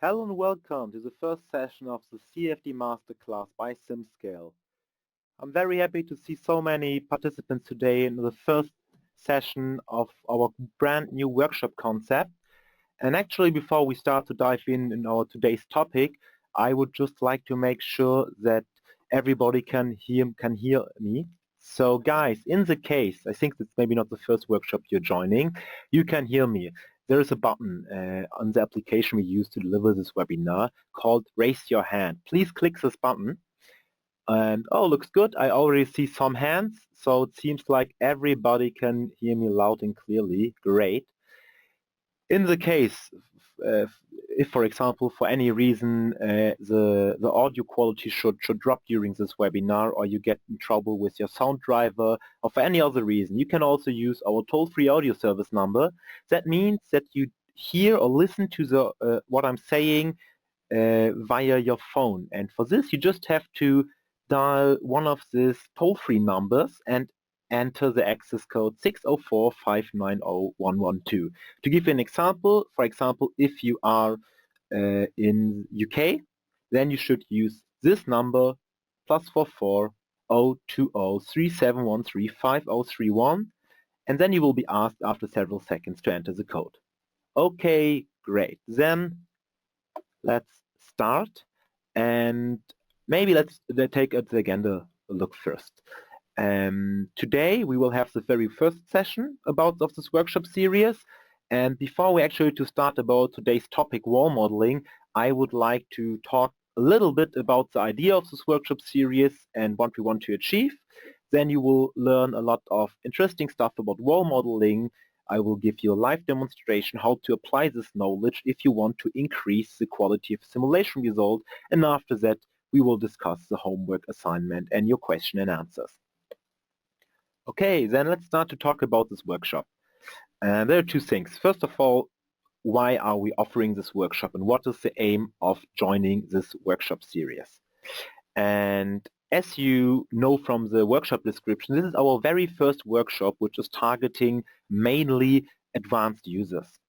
Hello and welcome to the first session of the CFD Master Class by SimScale. I'm very happy to see so many participants today in the first session of our brand new workshop concept. And actually, before we start to dive in our today's topic, I would just like to make sure that everybody can hear me. So guys, in the case, I think that's maybe not the first workshop you're joining, you can hear me. There is a button on the application we use to deliver this webinar called Raise Your Hand. Please click this button. And oh, looks good. I already see some hands, so it seems like everybody can hear me loud and clearly. Great. In the case, if for example, for any reason the audio quality should drop during this webinar, or you get in trouble with your sound driver, or for any other reason, you can also use our toll-free audio service number. That means that you hear or listen to the what I'm saying via your phone, and for this you just have to dial one of these toll-free numbers and enter the access code 604590112. To give you an example, for example, if you are in UK, then you should use this number +44 020 3713 5031, and then you will be asked after several seconds to enter the code. Okay, great. Then let's start, and maybe let's take at the agenda a look first. Today we will have the very first session of this workshop series, and before we actually start about today's topic, wall modeling, I would like to talk a little bit about the idea of this workshop series and what we want to achieve. Then you will learn a lot of interesting stuff about wall modeling. I will give you a live demonstration how to apply this knowledge if you want to increase the quality of simulation result, and after that we will discuss the homework assignment and your question and answers. Okay, then let's start to talk about this workshop. There are two things. First of all, why are we offering this workshop and what is the aim of joining this workshop series? And as you know from the workshop description, this is our very first workshop which is targeting mainly advanced users.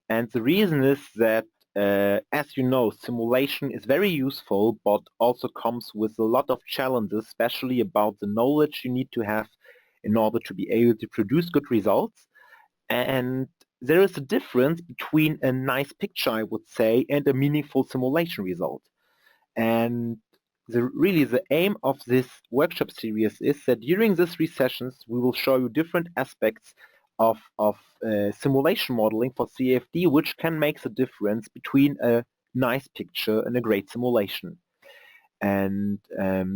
And the reason is that, as you know, simulation is very useful but also comes with a lot of challenges, especially about the knowledge you need to have in order to be able to produce good results. And there is a difference between a nice picture, I would say, and a meaningful simulation result. And really the aim of this workshop series is that during these 3 sessions we will show you different aspects of simulation modeling for CFD, which can make the difference between a nice picture and a great simulation. And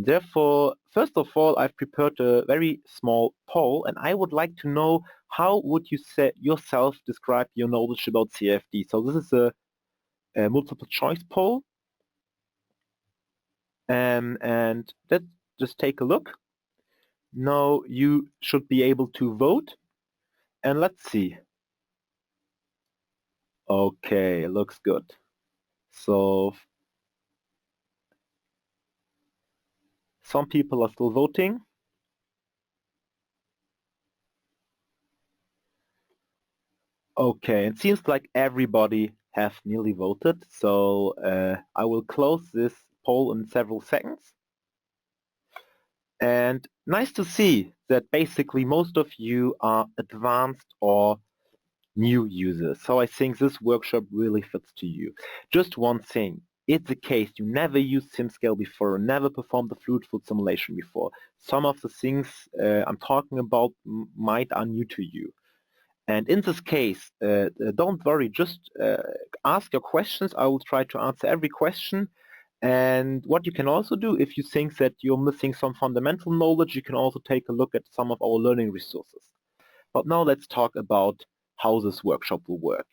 therefore, first of all, I've prepared a very small poll, and I would like to know how would you yourself describe your knowledge about CFD. So this is a multiple choice poll, and let's just take a look. Now you should be able to vote, and let's see. Okay, looks good. So some people are still voting. Okay, it seems like everybody has nearly voted, so I will close this poll in several seconds. And nice to see that basically most of you are advanced or new users. So I think this workshop really fits to you. Just one thing. It's the case you never used SimScale before, never performed a fluid food simulation before. Some of the things I'm talking about might are new to you. And in this case, don't worry, just ask your questions. I will try to answer every question. And what you can also do, if you think that you're missing some fundamental knowledge, you can also take a look at some of our learning resources. But now let's talk about how this workshop will work.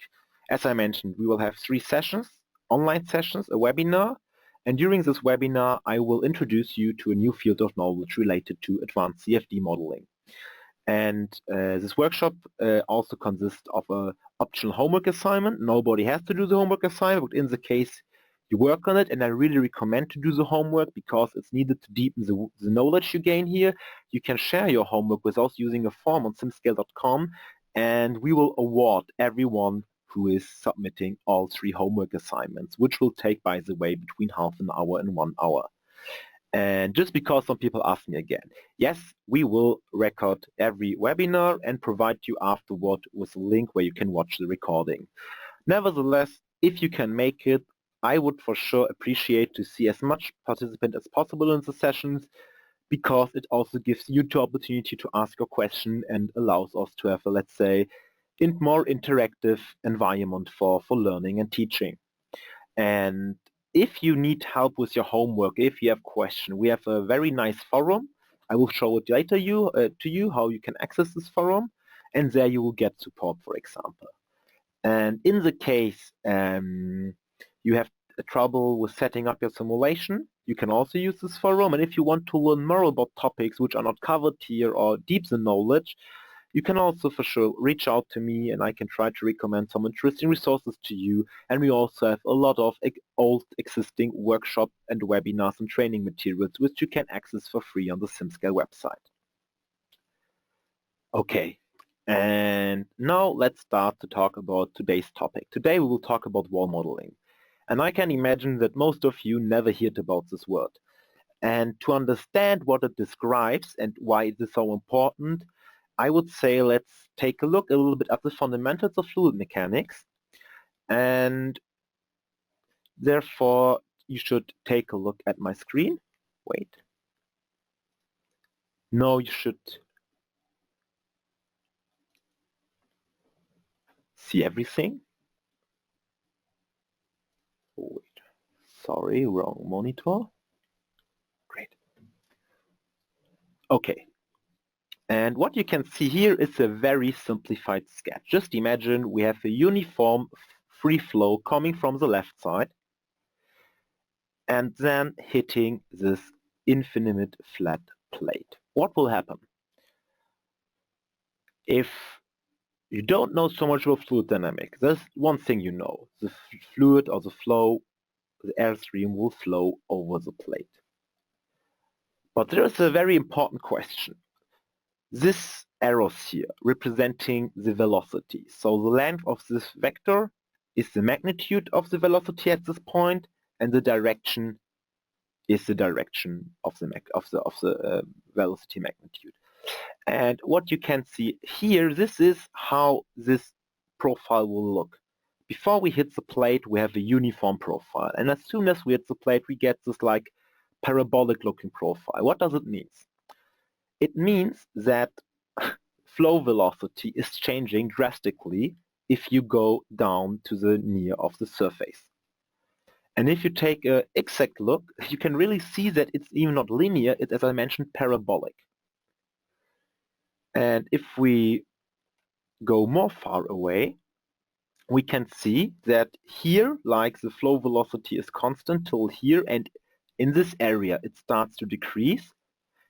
As I mentioned, we will have 3 sessions, online sessions, a webinar, and during this webinar I will introduce you to a new field of knowledge related to advanced CFD modeling. And this workshop also consists of an optional homework assignment. Nobody has to do the homework assignment, but in the case you work on it, and I really recommend to do the homework because it's needed to deepen the knowledge you gain here. You can share your homework with us using a form on simscale.com, and we will award everyone who is submitting all 3 homework assignments, which will take, by the way, between half an hour and 1 hour. And just because some people ask me again, yes, we will record every webinar and provide you afterward with a link where you can watch the recording. Nevertheless, if you can make it, I would for sure appreciate to see as much participant as possible in the sessions, because it also gives you the opportunity to ask a question and allows us to have a, let's say, more interactive environment for learning and teaching. And if you need help with your homework, if you have questions, we have a very nice forum. I will show it later to you how you can access this forum, and there you will get support, for example. And in the case you have trouble with setting up your simulation, you can also use this forum. And if you want to learn more about topics which are not covered here or deepen knowledge, you can also for sure reach out to me, and I can try to recommend some interesting resources to you. And we also have a lot of old existing workshop and webinars and training materials which you can access for free on the SimScale website. Okay, and now let's start to talk about today's topic. Today we will talk about wall modeling. And I can imagine that most of you never heard about this word. And to understand what it describes and why it is so important, I would say let's take a look a little bit at the fundamentals of fluid mechanics. And therefore, you should take a look at my screen. Wait. No, you should see everything. Oh, wait. Sorry, wrong monitor. Great. Okay. And what you can see here is a very simplified sketch. Just imagine we have a uniform free flow coming from the left side and then hitting this infinite flat plate. What will happen? If you don't know so much about fluid dynamics, there's one thing you know. The fluid or the flow, the airstream will flow over the plate. But there is a very important question. This arrows here representing the velocity. So the length of this vector is the magnitude of the velocity at this point, and the direction is the direction of the velocity magnitude. And what you can see here, this is how this profile will look. Before we hit the plate, we have a uniform profile, and as soon as we hit the plate, we get this like parabolic looking profile. What does it mean? It means that flow velocity is changing drastically if you go down to the near of the surface. And if you take an exact look, you can really see that it's even not linear, it's, as I mentioned, parabolic. And if we go more far away, we can see that here, like the flow velocity is constant till here, and in this area it starts to decrease.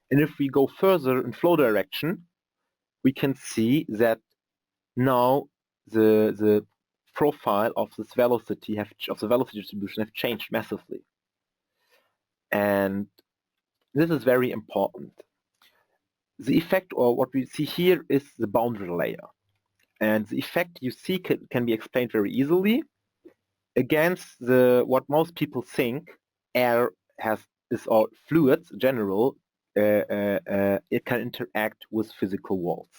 And if we go further in flow direction, we can see that now the profile of this velocity of the velocity distribution have changed massively. And this is very important. The effect, or what we see here, is the boundary layer. And the effect you see can be explained very easily against what most people think air or fluids in general. It can interact with physical walls.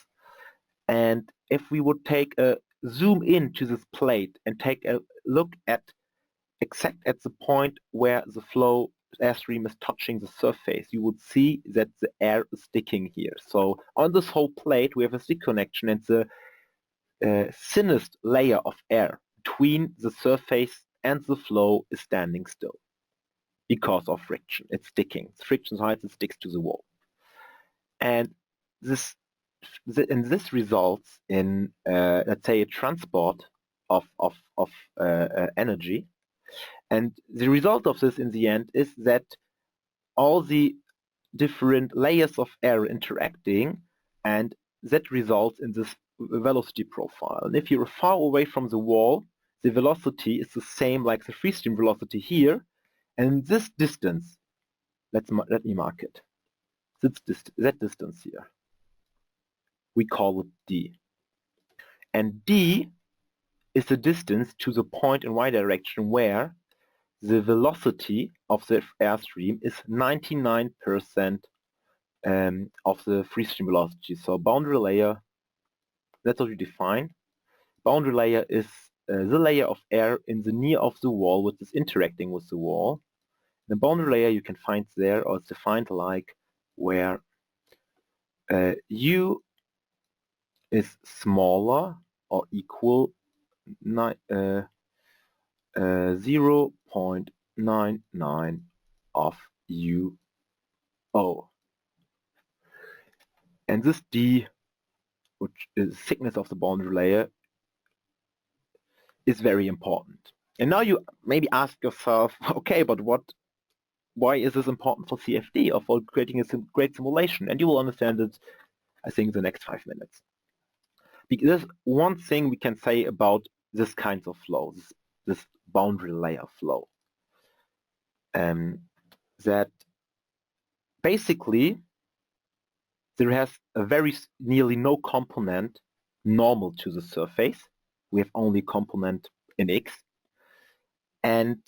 And if we would take a zoom into this plate and take a look at the point where the flow airstream is touching the surface, you would see that the air is sticking here. So on this whole plate, we have a stick connection, and the thinnest layer of air between the surface and the flow is standing still because of friction. It's sticking. The friction height, it sticks to the wall. And this results in, let's say, a transport of energy. And the result of this in the end is that all the different layers of air interacting, and that results in this velocity profile. And if you're far away from the wall, the velocity is the same like the free stream velocity here. And this distance, let me mark it. That distance here, we call it d. And d is the distance to the point in y direction where the velocity of the airstream is 99% of the free stream velocity. So boundary layer, that's what we define. Boundary layer is the layer of air in the near of the wall which is interacting with the wall. The boundary layer you can find there, or it's defined like where u is smaller or equal 0.99 of UO. And this D, which is thickness of the boundary layer, is very important. And now you maybe ask yourself, okay, but why is this important for CFD or for creating a great simulation? And you will understand it, I think, in the next 5 minutes. Because there's one thing we can say about this kind of flow, this boundary layer flow, that basically there has a very nearly no component normal to the surface. We have only component in X, and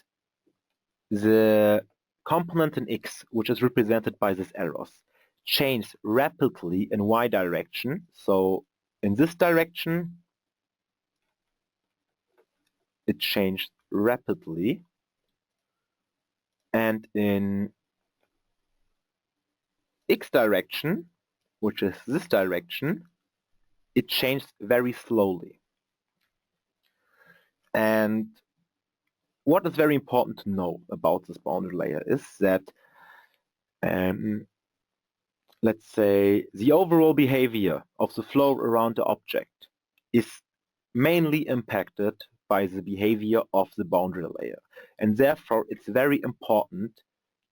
the component in X, which is represented by these arrows, changes rapidly in Y direction. So in this direction, it changed rapidly, and in X direction, which is this direction, it changed very slowly. And what is very important to know about this boundary layer is that, let's say, the overall behavior of the flow around the object is mainly impacted by the behavior of the boundary layer. And therefore, it's very important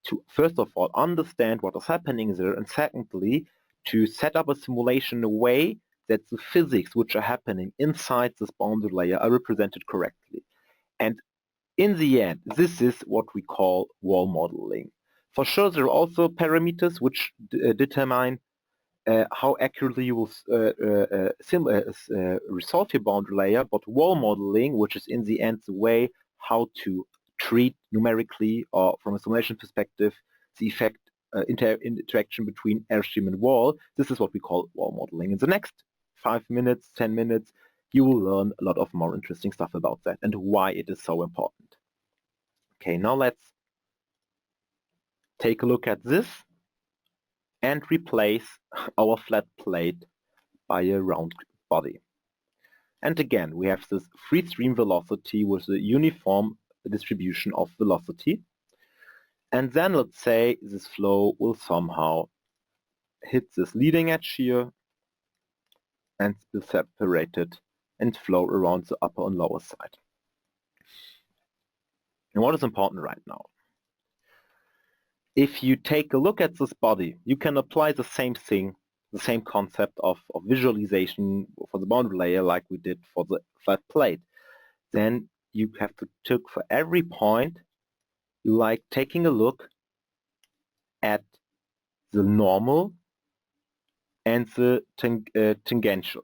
to, first of all, understand what is happening there, and secondly, to set up a simulation in a way that the physics which are happening inside this boundary layer are represented correctly. And in the end, this is what we call wall modeling. For sure, there are also parameters which determine how accurately you will resolve your boundary layer, but wall modeling, which is in the end the way how to treat numerically or from a simulation perspective the effect interaction between airstream and wall, this is what we call wall modeling. In the next 5 minutes, 10 minutes, you will learn a lot of more interesting stuff about that and why it is so important. Okay, now let's take a look at this and replace our flat plate by a round body. And again, we have this free stream velocity with a uniform distribution of velocity. And then let's say this flow will somehow hit this leading edge here and be separated and flow around the upper and lower side. And what is important right now? If you take a look at this body, you can apply the same thing, the same concept of visualization for the boundary layer like we did for the flat plate. Then you have to take for every point, you like taking a look at the normal and the tangential.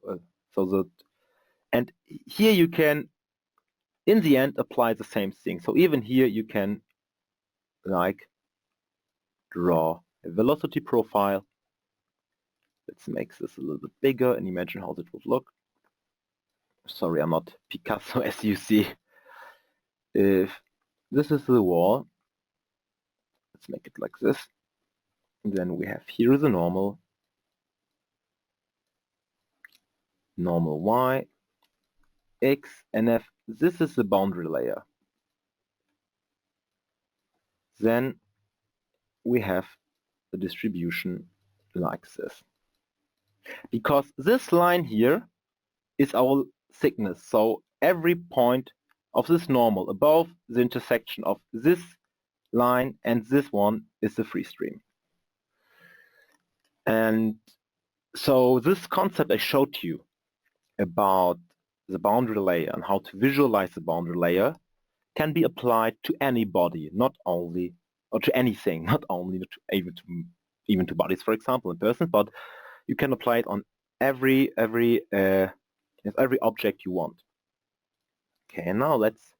And here you can, in the end, apply the same thing. So even here you can like draw a velocity profile. Let's make this a little bit bigger and imagine how it would look. Sorry, I'm not Picasso, as you see. If this is the wall, let's make it like this. And then we have here the normal Y, X, and F. This is the boundary layer. Then we have the distribution like this. Because this line here is our thickness, so every point of this normal above the intersection of this line and this one is the free stream. And so this concept I showed you about the boundary layer and how to visualize the boundary layer can be applied to any body, not only, or to anything, not only to, even to bodies, for example, in persons, but you can apply it on every object you want. Okay, now let's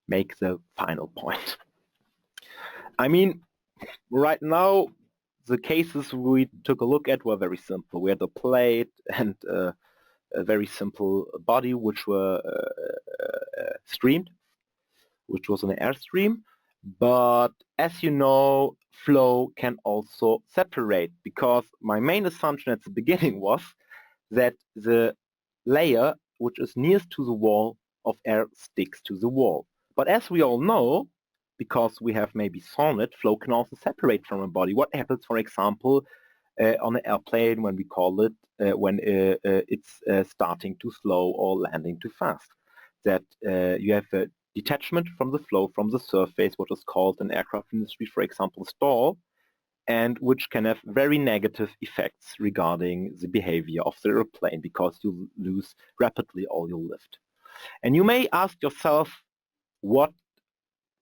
make the final point. I mean, right now, the cases we took a look at were very simple. We had a plate and a very simple body which were streamed, which was an airstream. But as you know, flow can also separate, because my main assumption at the beginning was that the layer which is nearest to the wall of air sticks to the wall. But as we all know, because we have maybe sawn it, flow can also separate from a body. What happens, for example, on an airplane when we call it, when it's starting too slow or landing too fast? That you have a detachment from the flow from the surface, what is called in aircraft industry, for example, stall, and which can have very negative effects regarding the behavior of the airplane, because you lose rapidly all your lift. And you may ask yourself, not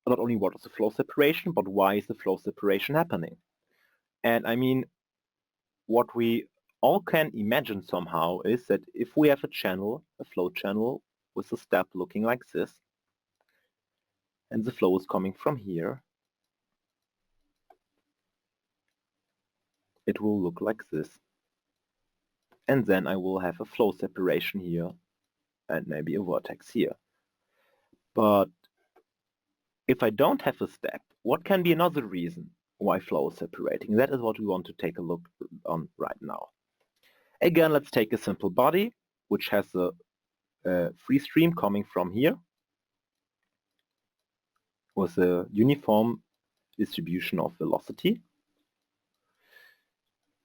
only what is the flow separation, but why is the flow separation happening? And I mean, what we all can imagine somehow is that if we have a channel, a flow channel, with a step looking like this, and the flow is coming from here, it will look like this. And then I will have a flow separation here and maybe a vortex here. But if I don't have a step, what can be another reason why flow is separating? That is what we want to take a look on right now. Again, let's take a simple body which has a free stream coming from here with a uniform distribution of velocity.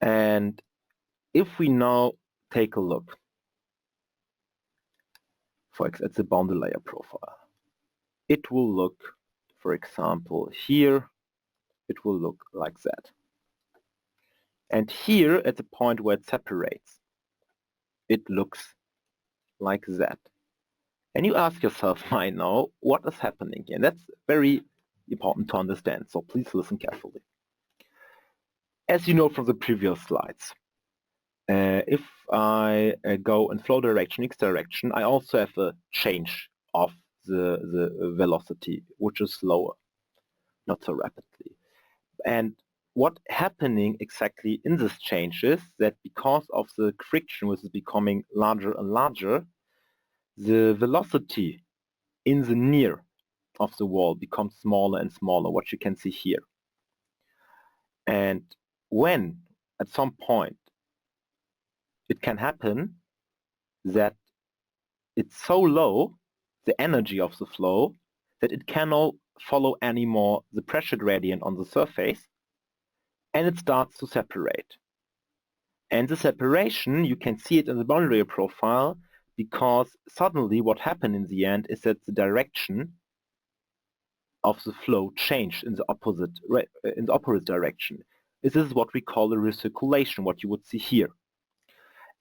And if we now take a look, for example, at the boundary layer profile, it will look, for example, here, it will look like that. And here, at the point where it separates, it looks like that. And you ask yourself right now, what is happening here? And that's very important to understand, so please listen carefully. As you know from the previous slides, if I go in flow direction, x direction, I also have a change of the velocity, which is slower, not so rapidly. And what's happening exactly in this change is that because of the friction, which is becoming larger and larger, the velocity in the near of the wall becomes smaller and smaller, what you can see here. And when, at some point, it can happen that it's so low, the energy of the flow, that it cannot follow anymore the pressure gradient on the surface, and it starts to separate. And the separation, you can see it in the boundary layer profile, because suddenly what happened in the end is that the direction of the flow changed in the opposite direction. This is what we call a recirculation, what you would see here.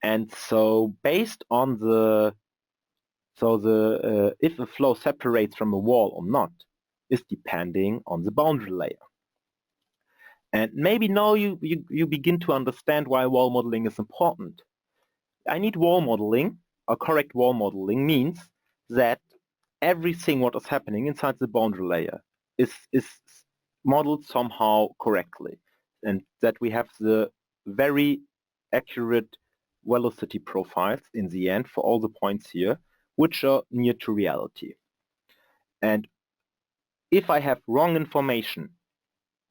And so based on if a flow separates from a wall or not is depending on the boundary layer. And maybe now you begin to understand why wall modeling is important. I need wall modeling, or correct wall modeling means that everything what is happening inside the boundary layer is modeled somehow correctly, and that we have the very accurate velocity profiles in the end for all the points here, which are near to reality. And if I have wrong information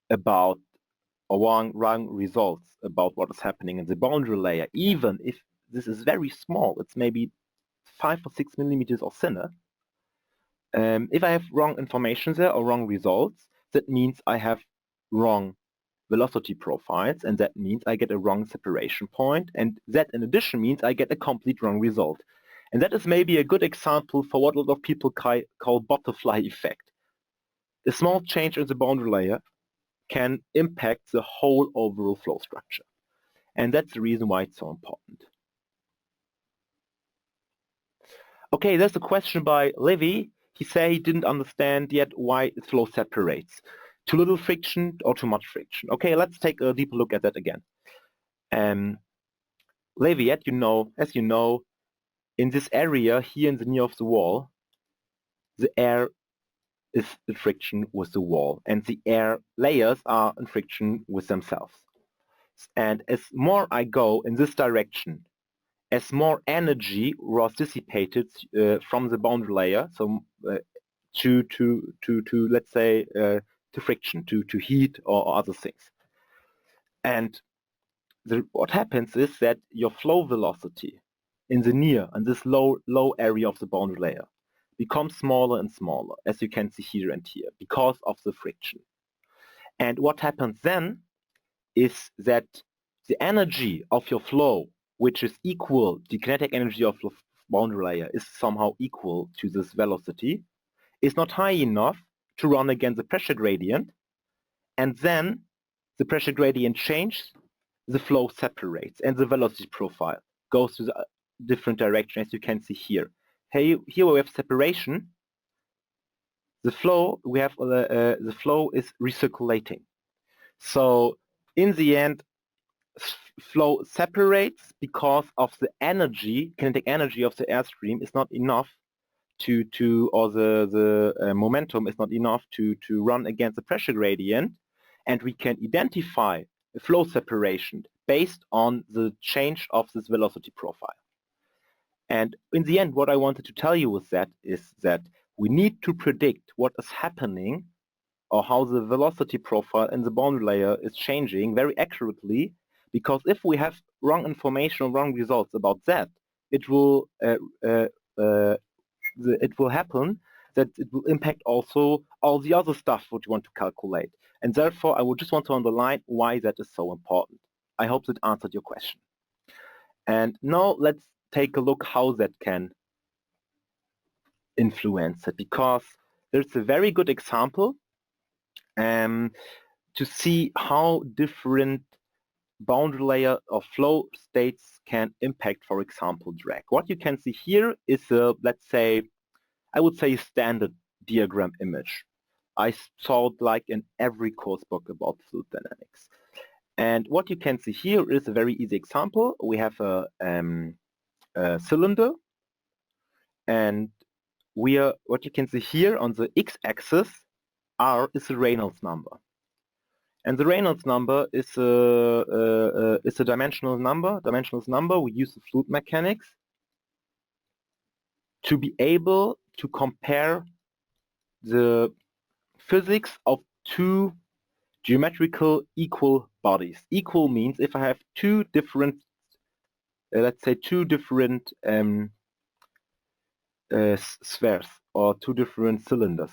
about, or wrong results about what is happening in the boundary layer, even if this is very small, it's maybe 5 or 6 millimeters or thinner, if I have wrong information there or wrong results, that means I have wrong velocity profiles, and that means I get a wrong separation point, and that in addition means I get a complete wrong result. And that is maybe a good example for what a lot of people call butterfly effect. A small change in the boundary layer can impact the whole overall flow structure. And that's the reason why it's so important. Okay, there's a question by Levy. He said he didn't understand yet why the flow separates. Too little friction or too much friction? Okay, let's take a deeper look at that again. Levy, as you know, in this area here in the near of the wall, the air is in friction with the wall, and the air layers are in friction with themselves. And as more I go in this direction, as more energy was dissipated from the boundary layer, so to let's say to friction, to heat or other things. And what happens is that your flow velocity in this low area of the boundary layer becomes smaller and smaller, as you can see here and here, because of the friction. And what happens then is that the energy of your flow, which is equal, the kinetic energy of the boundary layer is somehow equal to this velocity, is not high enough to run against the pressure gradient, and then the pressure gradient changes, the flow separates, and the velocity profile goes to the different direction, as you can see here. Here we have separation. The flow the flow is recirculating. So in the end, flow separates because of the energy, kinetic energy of the airstream is not enough or the momentum is not enough to run against the pressure gradient, and we can identify a flow separation based on the change of this velocity profile. And in the end, what I wanted to tell you with that is that we need to predict what is happening or how the velocity profile in the boundary layer is changing very accurately, because if we have wrong information or wrong results about that, it will happen that it will impact also all the other stuff what you want to calculate. And therefore, I would just want to underline why that is so important. I hope that answered your question. And now let's take a look how that can influence it, because there's a very good example to see how different boundary layer or flow states can impact, for example, drag. What you can see here is a, let's say, I would say standard diagram image. I saw it like in every course book about fluid dynamics. And what you can see here is a very easy example. We have a cylinder, and what you can see here on the x-axis, R is the Reynolds number. And the Reynolds number is a dimensional number. We use the fluid mechanics to be able to compare the physics of two geometrical equal bodies. Equal means if I have two different, let's say two different spheres or two different cylinders,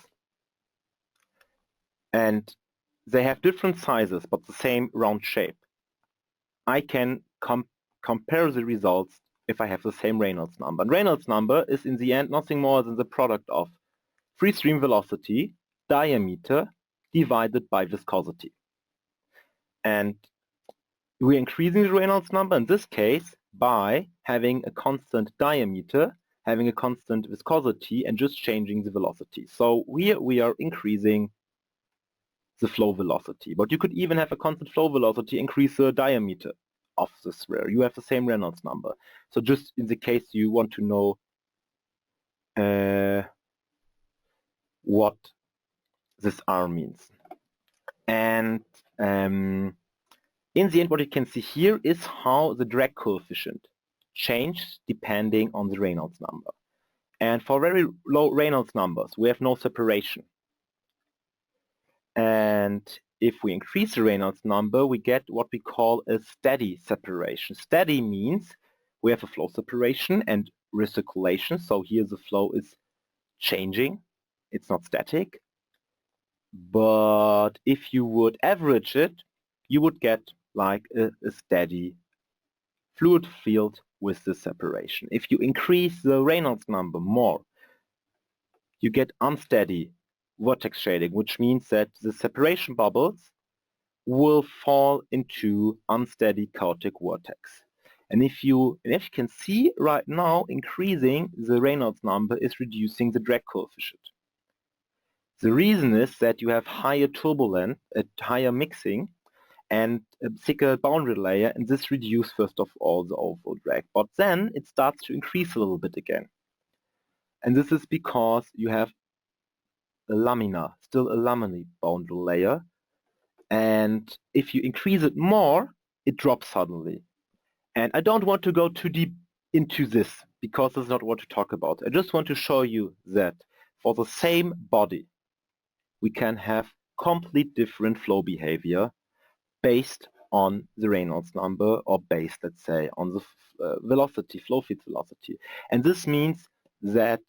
and they have different sizes but the same round shape, I can compare the results if I have the same Reynolds number. And Reynolds number is in the end nothing more than the product of free stream velocity, diameter, divided by viscosity. And we're increasing the Reynolds number in this case by having a constant diameter, having a constant viscosity, and just changing the velocity. So here we are increasing the flow velocity. But you could even have a constant flow velocity increase the diameter of the sphere. You have the same Reynolds number. So just in the case you want to know what this R means. And in the end, what you can see here is how the drag coefficient changes depending on the Reynolds number. And for very low Reynolds numbers, we have no separation. And if we increase the Reynolds number, we get what we call a steady separation. Steady means we have a flow separation and recirculation. So here the flow is changing. It's not static. But if you would average it, you would get like a steady fluid field with the separation. If you increase the Reynolds number more, you get unsteady vortex shading, which means that the separation bubbles will fall into unsteady chaotic vortex. And if you can see right now, increasing the Reynolds number is reducing the drag coefficient. The reason is that you have higher turbulence, higher mixing, and a thicker boundary layer, and this reduces first of all the overall drag. But then it starts to increase a little bit again. And this is because you have a lamina, still a laminate boundary layer. And if you increase it more, it drops suddenly. And I don't want to go too deep into this because that's not what to talk about. I just want to show you that for the same body, we can have complete different flow behavior based on the Reynolds number or based, let's say, on the velocity, flow field velocity. And this means that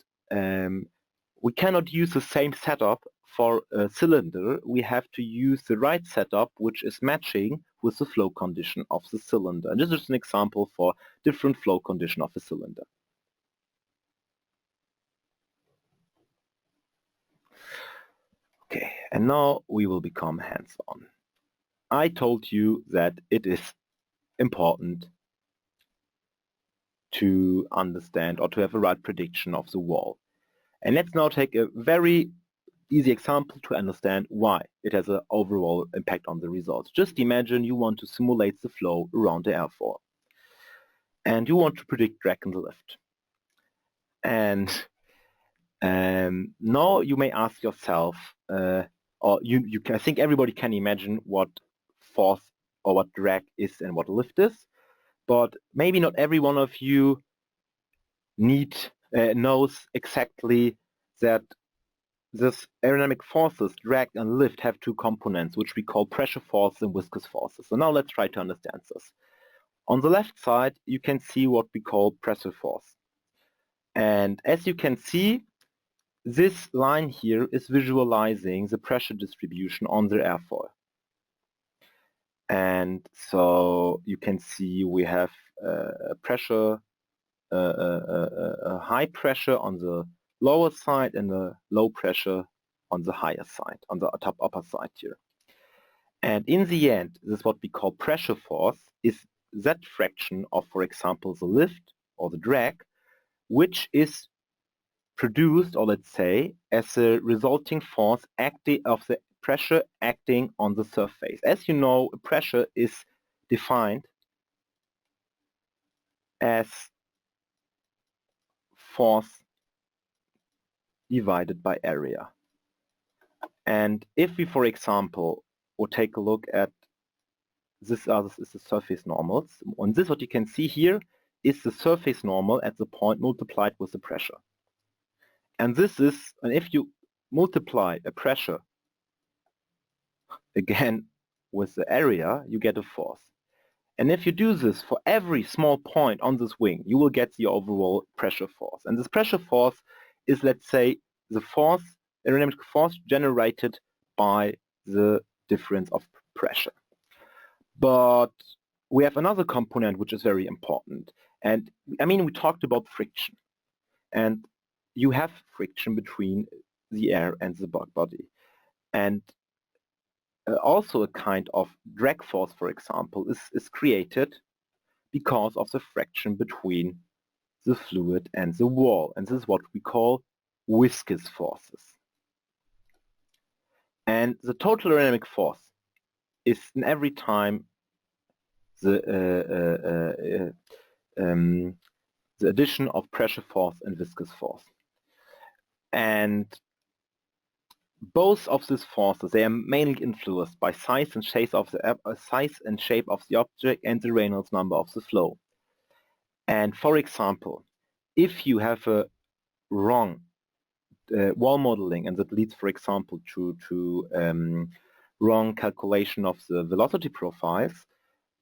we cannot use the same setup for a cylinder. We have to use the right setup which is matching with the flow condition of the cylinder. And this is an example for different flow condition of a cylinder. Okay, and now we will become hands-on. I told you that it is important to understand or to have a right prediction of the wall. And let's now take a very easy example to understand why it has an overall impact on the results. Just imagine you want to simulate the flow around the airfoil. And you want to predict drag in the lift. And now you may ask yourself, I think everybody can imagine what force or what drag is and what lift is, but maybe not every one of you knows exactly that this aerodynamic forces, drag and lift, have two components, which we call pressure forces and viscous forces. So now let's try to understand this. On the left side, you can see what we call pressure force. And as you can see, this line here is visualizing the pressure distribution on the airfoil. And so you can see we have pressure, a high pressure on the lower side and a low pressure on the higher side, on the upper side here. And in the end, this is what we call pressure force, is that fraction of, for example, the lift or the drag, which is produced, or let's say, as a resulting force of the pressure acting on the surface. As you know, pressure is defined as force divided by area. And if we, for example, would take a look at this is the surface normals, and this what you can see here is the surface normal at the point multiplied with the pressure. And this is, and if you multiply a pressure again with the area, you get a force. And if you do this for every small point on this wing, you will get the overall pressure force. And this pressure force is, let's say, the force, aerodynamic force generated by the difference of pressure. But we have another component which is very important. And I mean, we talked about friction. And you have friction between the air and the body. And also a kind of drag force, for example, is created because of the friction between the fluid and the wall. And this is what we call viscous forces. And the total aerodynamic force is in every time the addition of pressure force and viscous force. And both of these forces, they are mainly influenced by size and shape of the object and the Reynolds number of the flow. And for example, if you have a wrong wall modeling, and that leads, for example, to wrong calculation of the velocity profiles,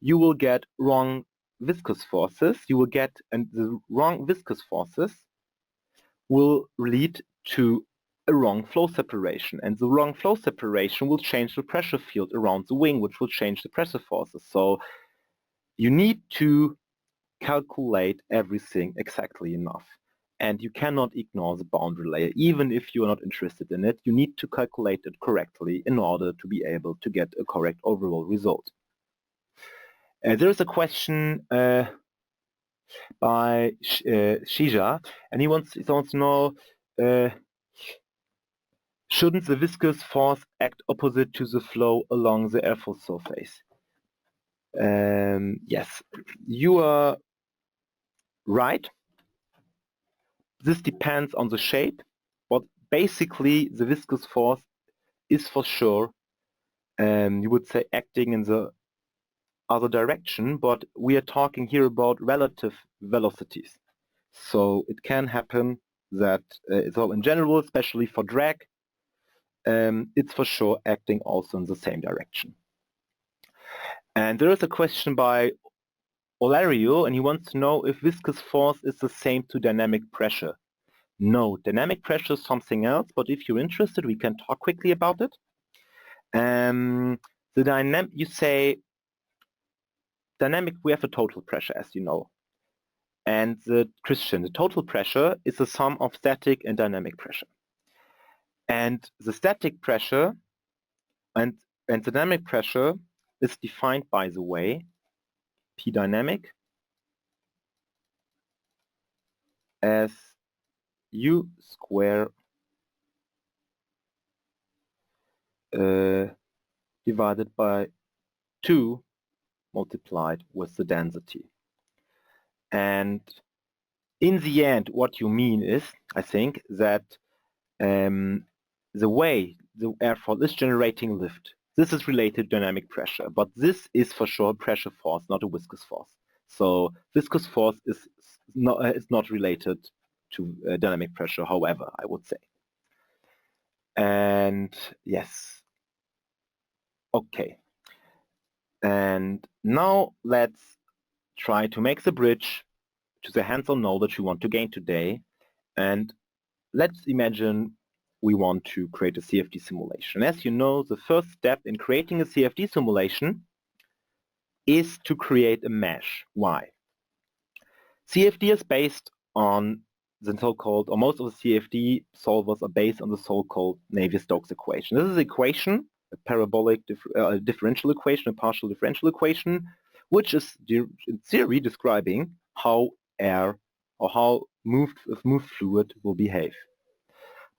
you will get wrong viscous forces. And the wrong viscous forces will lead to a wrong flow separation, and the wrong flow separation will change the pressure field around the wing, which will change the pressure forces. So you need to calculate everything exactly enough, and you cannot ignore the boundary layer. Even if you are not interested in it, you need to calculate it correctly in order to be able to get a correct overall result. There is a question by Shija, and he wants to know, shouldn't the viscous force act opposite to the flow along the airfoil surface? Yes, you are right. This depends on the shape, but basically the viscous force is for sure, you would say, acting in the other direction, but we are talking here about relative velocities. So it can happen that so in general, especially for drag, it's for sure acting also in the same direction. And there is a question by Olario, and he wants to know if viscous force is the same to dynamic pressure. No, dynamic pressure is something else, but if you're interested, we can talk quickly about it. The dynamic, you say, dynamic, we have a total pressure, as you know. And Christian, the total pressure is the sum of static and dynamic pressure. And the static pressure and the dynamic pressure is defined, by the way, P dynamic as U square divided by 2 multiplied with the density. And in the end, what you mean is, I think, that the way the airfoil is generating lift, this is related to dynamic pressure, but this is for sure pressure force, not a viscous force. So viscous force is not related to dynamic pressure, however, I would say. And yes, okay. And now let's try to make the bridge to the hands-on knowledge we want to gain today. And let's imagine we want to create a CFD simulation. As you know, the first step in creating a CFD simulation is to create a mesh. Why? CFD is based on the so-called, or most of the CFD solvers are based on the so-called Navier-Stokes equation. This is an equation, a parabolic differential equation, a partial differential equation, which is in theory describing how air or how moved fluid will behave.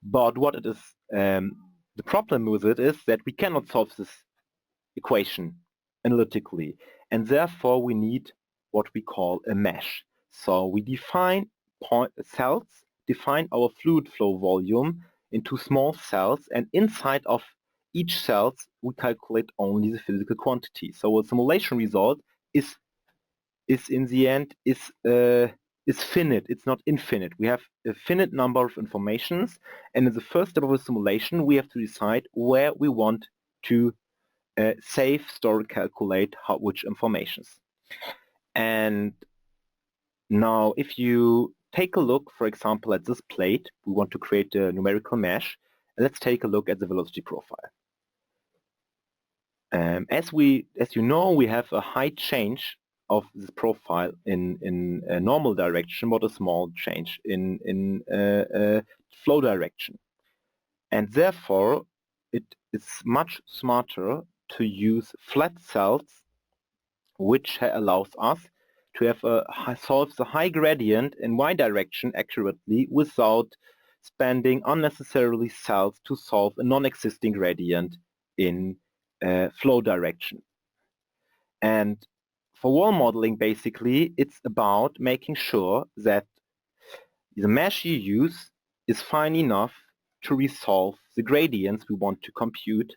But what it is, the problem with it is that we cannot solve this equation analytically, and therefore we need what we call a mesh. So we define cells, define our fluid flow volume into small cells, and inside of each cells we calculate only the physical quantity. So a simulation result is in the end is finite. It's not infinite. We have a finite number of informations, and in the first step of a simulation we have to decide where we want to save, store, calculate which informations. And now if you take a look, for example, at this plate, we want to create a numerical mesh. Let's take a look at the velocity profile. As you know, we have a high change of this profile in a normal direction, but a small change in flow direction. And therefore, it is much smarter to use flat cells, which allows us to have solve the high gradient in y direction accurately without spending unnecessarily cells to solve a non-existing gradient in flow direction. And for wall modeling, basically, it's about making sure that the mesh you use is fine enough to resolve the gradients we want to compute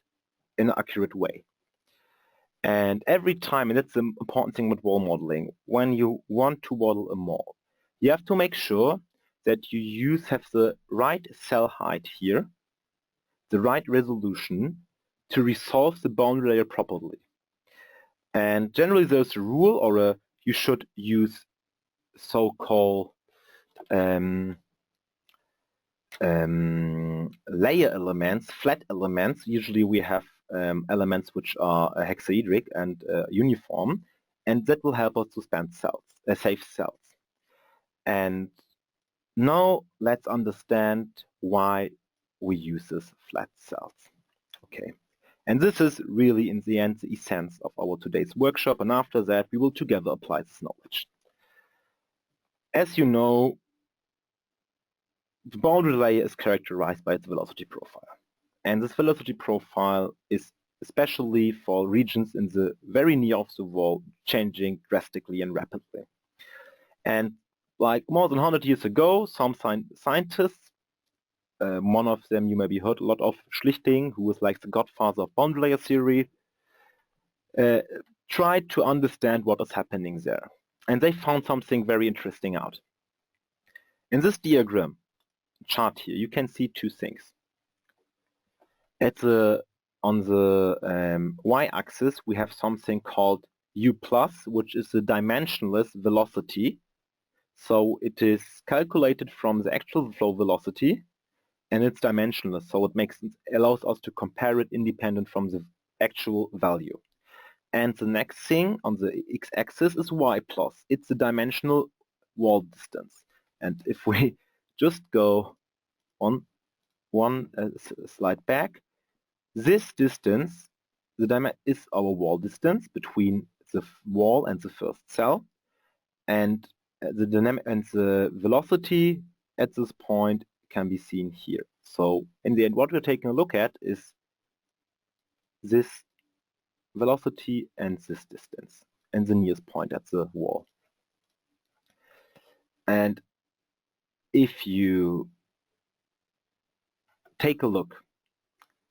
in an accurate way. And every time, and that's the important thing with wall modeling, when you want to model a wall, you have to make sure that you have the right cell height here, the right resolution to resolve the boundary layer properly. And generally there's a rule, or you should use so-called layer elements, flat elements. Usually we have elements which are hexaedric and uniform, and that will help us to save cells. And now let's understand why we use this flat cells. Okay. And this is really, in the end, the essence of our today's workshop, and after that we will together apply this knowledge. As you know, the boundary layer is characterized by its velocity profile. And this velocity profile is especially for regions in the very near of the wall changing drastically and rapidly. And like more than 100 years ago, some scientists one of them you maybe heard a lot of, Schlichting, who is like the godfather of boundary layer theory, tried to understand what is happening there. And they found something very interesting out. In this diagram chart here, you can see two things. On the y-axis, we have something called u+, which is the dimensionless velocity. So it is calculated from the actual flow velocity, and it's dimensionless. So it allows us to compare it independent from the actual value. And the next thing on the x-axis is y+. It's the dimensional wall distance. And if we just go on one slide back, this distance is our wall distance between the wall and the first cell, and the velocity at this point can be seen here. So in the end, what we're taking a look at is this velocity and this distance, and the nearest point at the wall. And if you take a look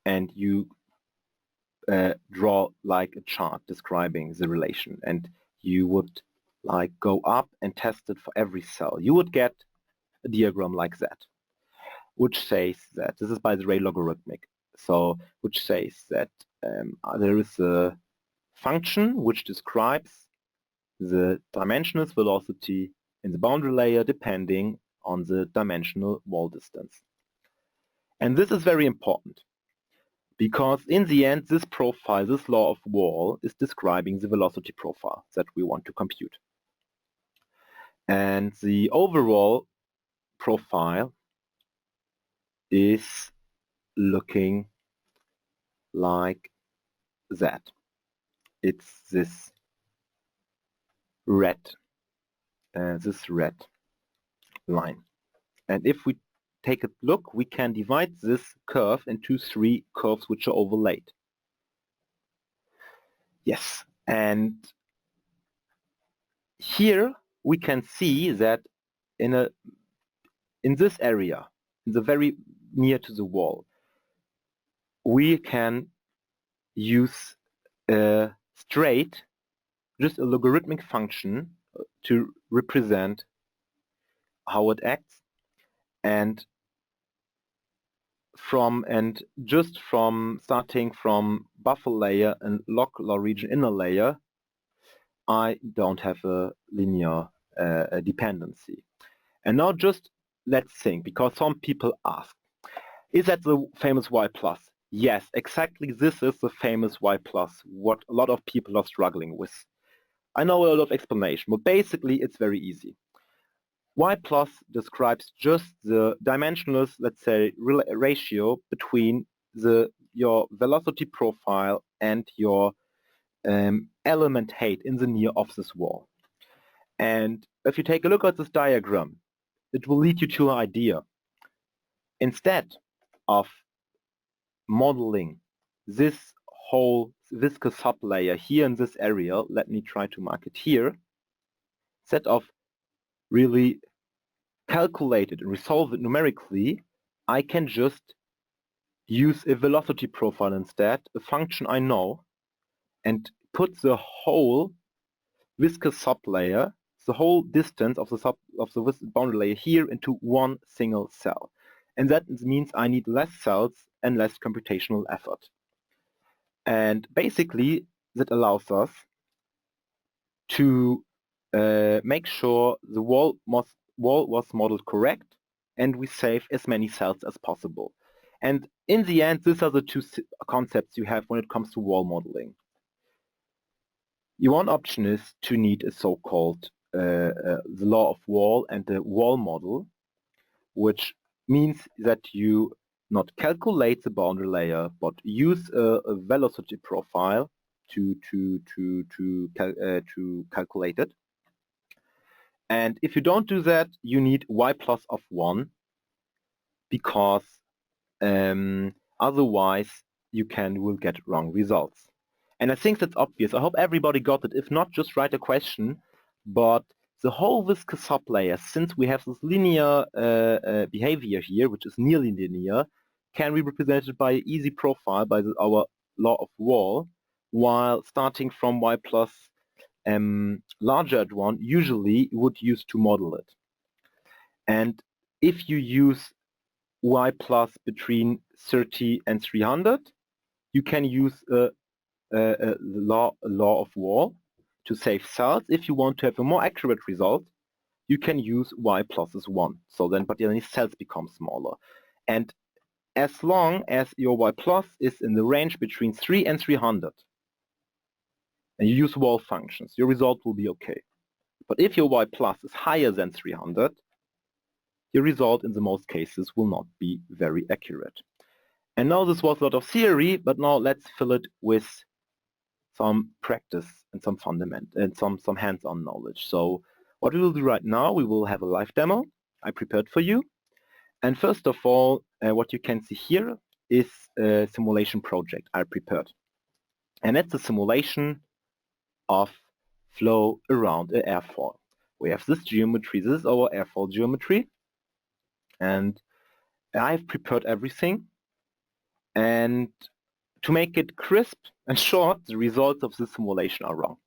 and you draw like a chart describing the relation, and you would like go up and test it for every cell, you would get a diagram like that, which says that this is by the Ray logarithmic. So which says that there is a function which describes the dimensionless velocity in the boundary layer depending on the dimensional wall distance. And this is very important, because in the end, this profile, this law of wall, is describing the velocity profile that we want to compute. And the overall profile is looking like that. It's this red line. And if we take a look, we can divide this curve into 3 curves which are overlaid. Yes, and here we can see that in this area, in the very near to the wall, we can use just a logarithmic function to represent how it acts, and just from starting from buffer layer and log law region inner layer, I don't have a linear dependency. And now just let's think, because some people ask, is that the famous y+? Yes, exactly, this is the famous y+, what a lot of people are struggling with. I know a lot of explanation, but basically it's very easy. Y+ describes just the dimensionless, let's say, ratio between your velocity profile and your element height in the near of this wall. And if you take a look at this diagram, it will lead you to an idea. Instead of modeling this whole viscous sublayer here in this area, let me try to mark it here, instead of really calculate it and resolve it numerically, I can just use a velocity profile instead, a function I know, and put the whole viscous sublayer, the whole distance of the boundary layer here into one single cell. And that means I need less cells and less computational effort. And basically, that allows us to make sure the wall was modeled correct, and we save as many cells as possible. And in the end, these are the two concepts you have when it comes to wall modeling. One option is to need a so-called the law of wall and the wall model, which means that you not calculate the boundary layer, but use a velocity profile to calculate it. And if you don't do that, you need y+ of 1, because otherwise you will get wrong results. And I think that's obvious. I hope everybody got it. If not, just write a question. But the whole viscous sublayer, since we have this linear behavior here, which is nearly linear, can be represented by an easy profile by our law of Wall, while starting from y plus larger at 1 usually would use to model it. And if you use y plus between 30 and 300, you can use a law of Wall to save cells. If you want to have a more accurate result, you can use y plus is 1. So then, but then cells become smaller. And as long as your y plus is in the range between 3 and 300, and you use Wall functions, your result will be okay. But if your y plus is higher than 300, your result in the most cases will not be very accurate. And now this was a lot of theory, but now let's fill it with some practice and some fundament and some hands-on knowledge. So what we will do right now, we will have a live demo I prepared for you. And first of all, what you can see here is a simulation project I prepared. And it's a simulation of flow around an airfoil. We have this geometry, this is our airfoil geometry. And I've prepared everything. And to make it crisp and short, the results of this simulation are wrong.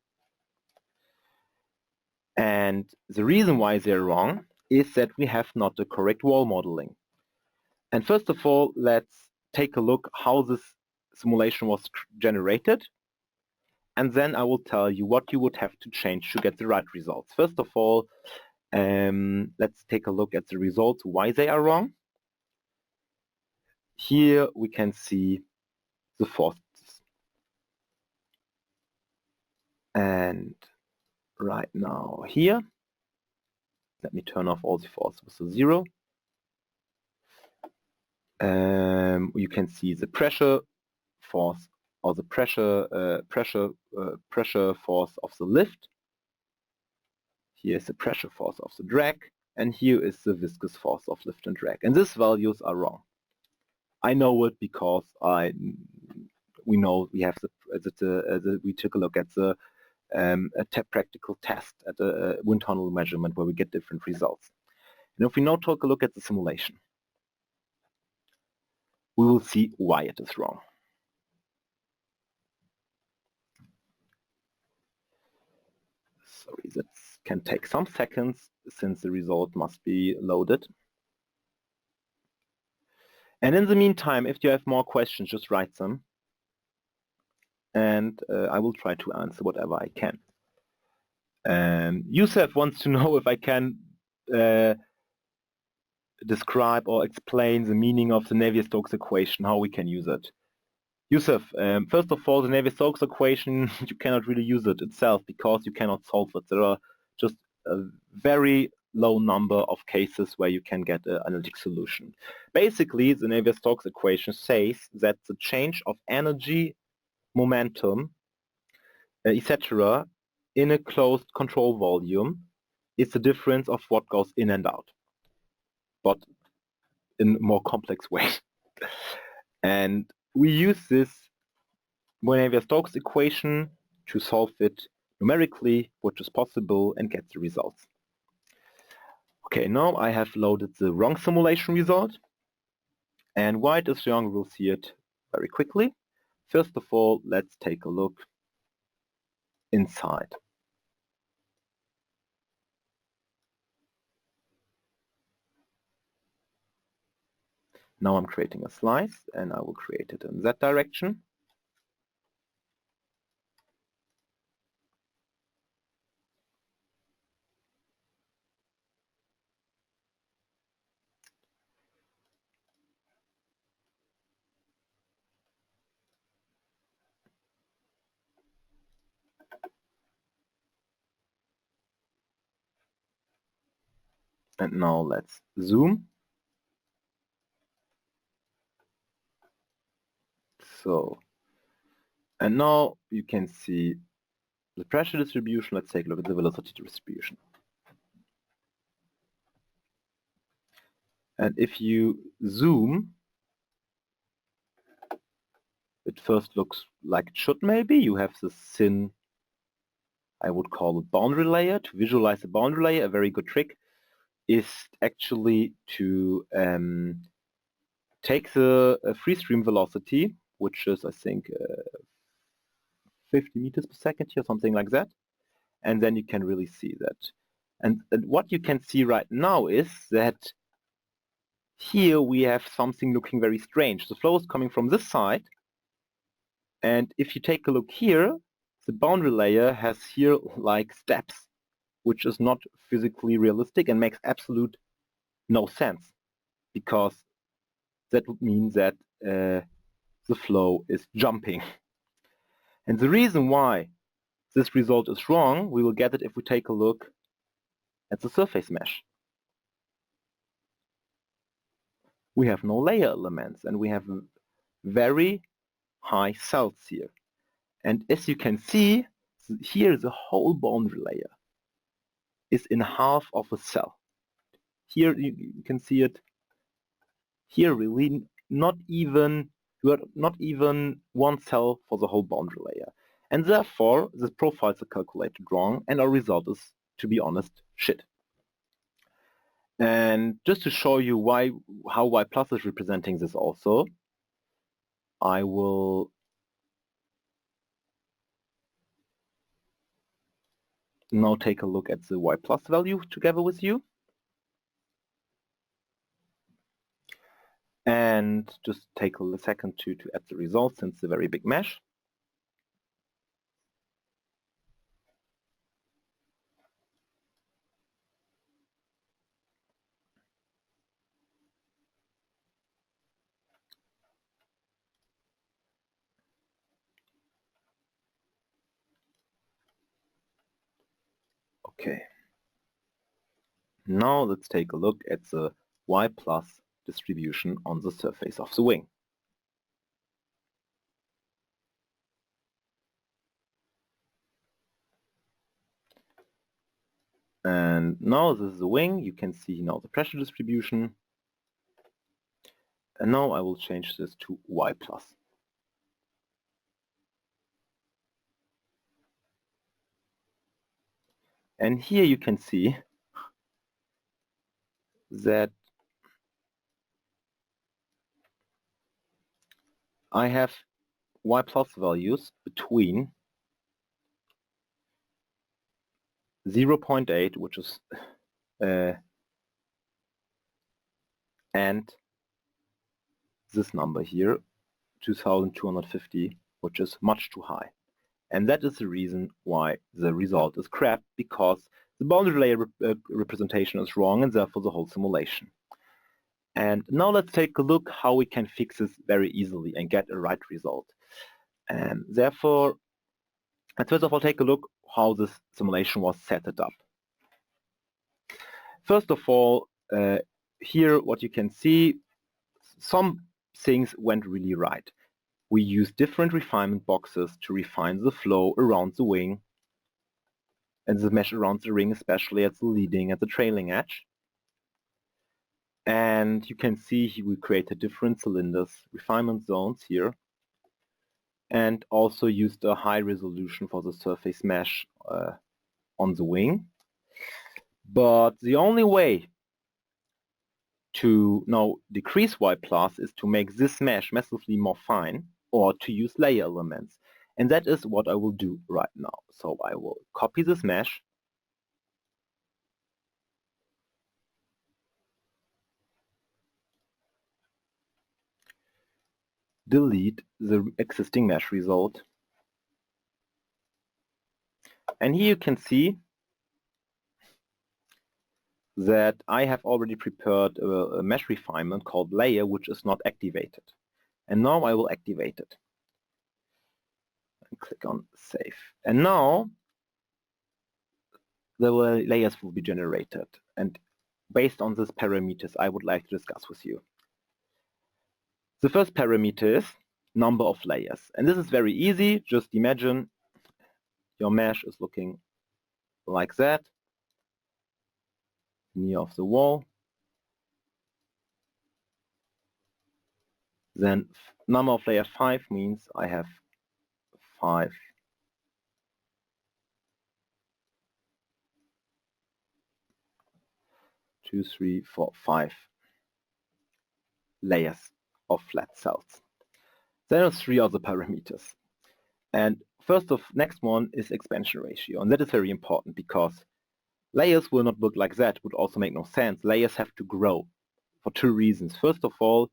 And the reason why they're wrong is that we have not the correct wall modeling. And first of all, let's take a look how this simulation was generated. And then I will tell you what you would have to change to get the right results. First of all, let's take a look at the results, why they are wrong. Here we can see the forces. And right now here, let me turn off all the forces with a 0. You can see the pressure force or the pressure force of the lift. Here is the pressure force of the drag, and here is the viscous force of lift and drag. And these values are wrong. I know it because we know we have we took a look at the practical test at a wind tunnel measurement where we get different results. And if we now take a look at the simulation, we will see why it is wrong. Sorry, that can take some seconds since the result must be loaded. And in the meantime, if you have more questions, just write them. And I will try to answer whatever I can. Yusuf wants to know if I can describe or explain the meaning of the Navier-Stokes equation, how we can use it. Yusuf, first of all, the Navier-Stokes equation, you cannot really use it itself because you cannot solve it. There are just a very low number of cases where you can get an analytic solution. Basically, the Navier-Stokes equation says that the change of energy, momentum, etc. in a closed control volume is the difference of what goes in and out, but in a more complex way. And we use this Navier-Stokes equation to solve it numerically, which is possible, and get the results. Okay, now I have loaded the wrong simulation result. And why it is wrong, we'll see it very quickly. First of all, let's take a look inside. Now I'm creating a slice, and I will create it in that direction. And now let's zoom. So, and now you can see the pressure distribution. Let's take a look at the velocity distribution. And if you zoom, it first looks like it should maybe. You have this thin I would call it boundary layer. To visualize the boundary layer, a very good trick is actually to take the free stream velocity, which is, I think, 50 meters per second here, something like that, and then you can really see that. And what you can see right now is that here we have something looking very strange. The flow is coming from this side, and if you take a look here, the boundary layer has here like steps, which is not physically realistic and makes absolute no sense, because that would mean that the flow is jumping. And the reason why this result is wrong, we will get it if we take a look at the surface mesh. We have no layer elements, and we have very high cells here. And as you can see, here the whole boundary layer is in half of a cell. Here you can see it. Here really not even one cell for the whole boundary layer. And therefore, the profiles are calculated wrong, and our result is, to be honest, shit. And just to show you how y plus is representing this also, I will now take a look at the y plus value together with you. And just take a second to add the results since it's a very big mesh. Okay. Now let's take a look at the y plus distribution on the surface of the wing. And now this is the wing. You can see now the pressure distribution. And now I will change this to y plus. And here you can see that I have y plus values between 0.8, which is and this number here, 2250, which is much too high. And that is the reason why the result is crap, because the boundary layer representation is wrong, and therefore the whole simulation. And now let's take a look how we can fix this very easily and get a right result. And therefore, let's first of all take a look how this simulation was set up. First of all, here what you can see, some things went really right. We used different refinement boxes to refine the flow around the wing and the mesh around the ring, especially at the leading and the trailing edge. And you can see here we created different cylinders, refinement zones here, and also used a high resolution for the surface mesh on the wing. But the only way to now decrease y plus is to make this mesh massively more fine, or to use layer elements. And that is what I will do right now. So I will copy this mesh, delete the existing mesh result, and here you can see that I have already prepared a mesh refinement called layer, which is not activated. And now I will activate it. And click on save. And now the layers will be generated. And based on these parameters, I would like to discuss with you. The first parameter is number of layers. And this is very easy. Just imagine your mesh is looking like that, near of the wall. Then number of layer 5 means I have 5 2, 3, 4, 5 layers of flat cells. There are 3 other parameters. And next one is expansion ratio. And that is very important because layers will not look like that. It would also make no sense. Layers have to grow for 2 reasons. First of all,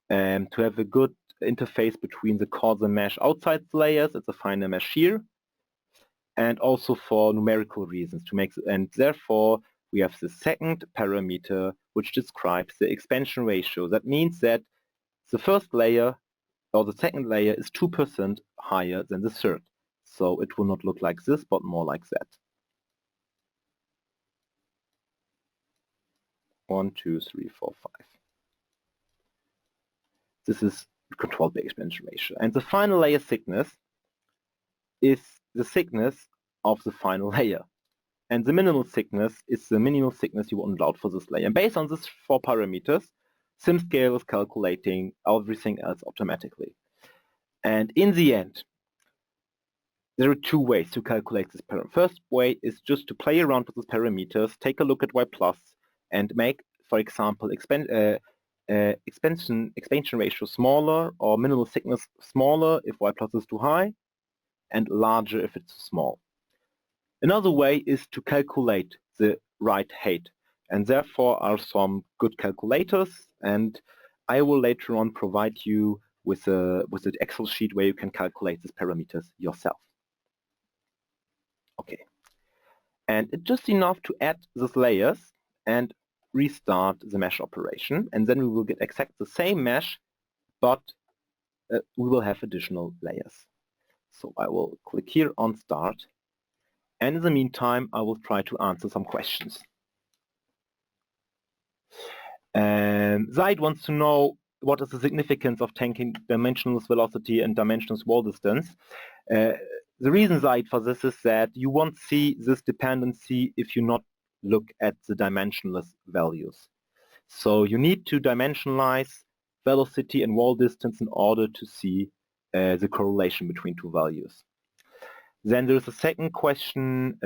to have a good interface between the causal mesh outside the layers, it's a finer mesh here, and also for numerical reasons and therefore we have the second parameter which describes the expansion ratio. That means that the first layer or the second layer is 2% higher than the third. So it will not look like this, but more like that. 1, 2, 3, 4, 5. This is controlled by expansion ratio. And the final layer thickness is the thickness of the final layer. And the minimal thickness is the minimal thickness you want allowed for this layer. And based on these 4 parameters, SimScale is calculating everything else automatically. And in the end, there are 2 ways to calculate this parameter. First way is just to play around with these parameters, take a look at y+, and make, for example, expansion ratio smaller or minimal thickness smaller if y+ is too high, and larger if it's too small. Another way is to calculate the right height, and therefore are some good calculators, and I will later on provide you with an Excel sheet where you can calculate these parameters yourself. Okay, and it's just enough to add these layers and restart the mesh operation, and then we will get exactly the same mesh, but we will have additional layers. So I will click here on Start, and in the meantime I will try to answer some questions. Zaid wants to know what is the significance of taking dimensionless velocity and dimensionless wall distance. The reason, Zaid, for this is that you won't see this dependency if you not look at the dimensionless values. So you need to dimensionalize velocity and wall distance in order to see the correlation between 2 values. Then there's a second question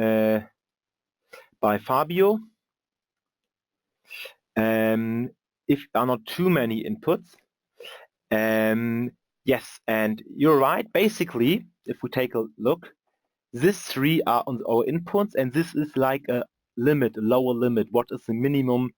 by Fabio. If there are not too many inputs, yes, and you're right. Basically, if we take a look, these 3 are on our inputs, and this is like a limit, a lower limit. What is the minimum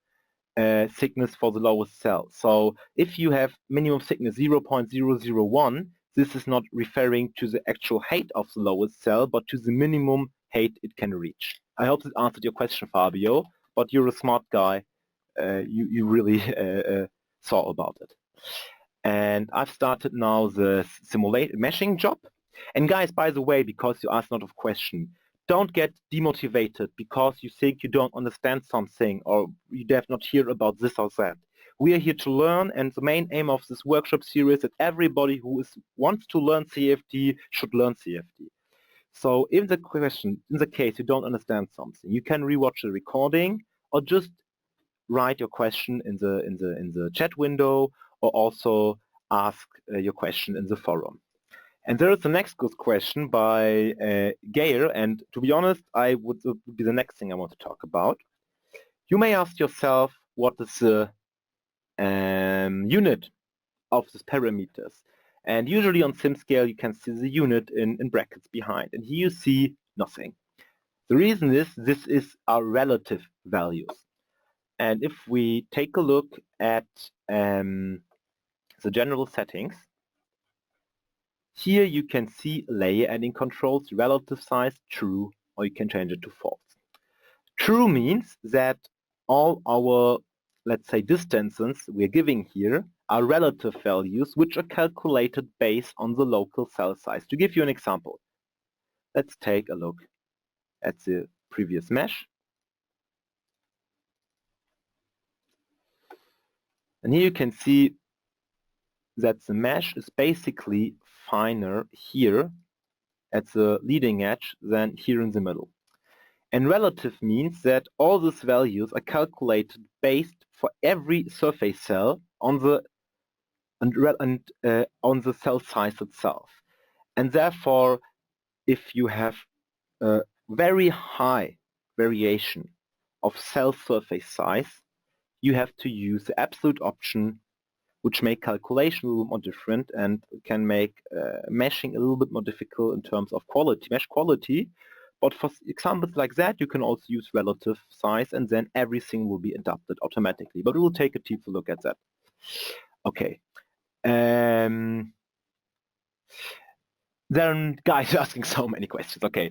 thickness for the lowest cell? So if you have minimum thickness 0.001, this is not referring to the actual height of the lowest cell, but to the minimum height it can reach. I hope this answered your question, Fabio, but you're a smart guy. You really saw about it. And I've started now the simulate meshing job. And guys, by the way, because you asked a lot of questions, don't get demotivated because you think you don't understand something or you have not hear about this or that. We are here to learn, and the main aim of this workshop series is that everybody who wants to learn CFD should learn CFD. So in the case you don't understand something, you can rewatch the recording or just write your question in the chat window, or also ask your question in the forum. And there is the next good question by Gail, and to be honest, it would be the next thing I want to talk about. You may ask yourself, what is the unit of these parameters? And usually on SimScale you can see the unit in brackets behind, and here you see nothing. The reason is this is our relative values. And if we take a look at the general settings, here you can see layer adding controls, relative size, true, or you can change it to false. True means that all our, let's say, distances we're giving here are relative values which are calculated based on the local cell size. To give you an example, let's take a look at the previous mesh. And here you can see that the mesh is basically finer here at the leading edge than here in the middle. And relative means that all these values are calculated based for every surface cell on the cell size itself. And therefore, if you have a very high variation of cell surface size, you have to use the absolute option, which make calculation a little more different and can make meshing a little bit more difficult in terms of quality, mesh quality. But for examples like that, you can also use relative size, and then everything will be adapted automatically. But we will take a deeper look at that. Okay. Then guys are asking so many questions. Okay.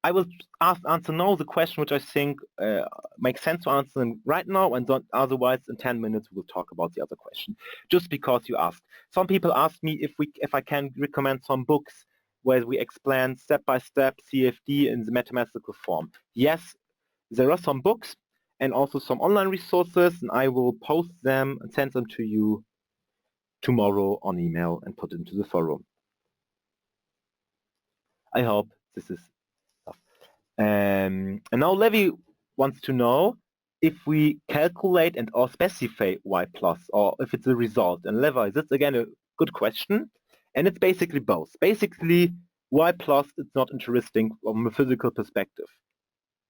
I will answer now the question which I think makes sense to answer them right now, and otherwise in 10 minutes we'll talk about the other question. Just because you asked. Some people ask me if I can recommend some books where we explain step-by-step CFD in the mathematical form. Yes, there are some books and also some online resources, and I will post them and send them to you tomorrow on email and put into the forum. I hope this is enough. And now Levi wants to know if we calculate and or specify y plus, or if it's a result. And Levi, that's again a good question. And it's basically both. Basically, y plus is not interesting from a physical perspective.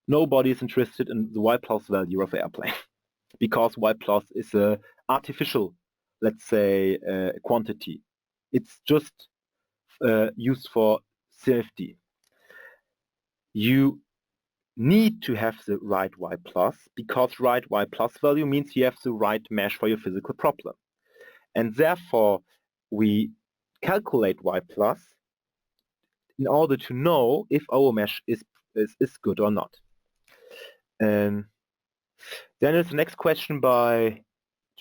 Nobody is interested in the y plus value of an airplane because y plus is a artificial, let's say, quantity. It's just used for CFD. You need to have the right y plus, because right y plus value means you have the right mesh for your physical problem. And therefore, we calculate y plus in order to know if our mesh is good or not. Then there's the next question by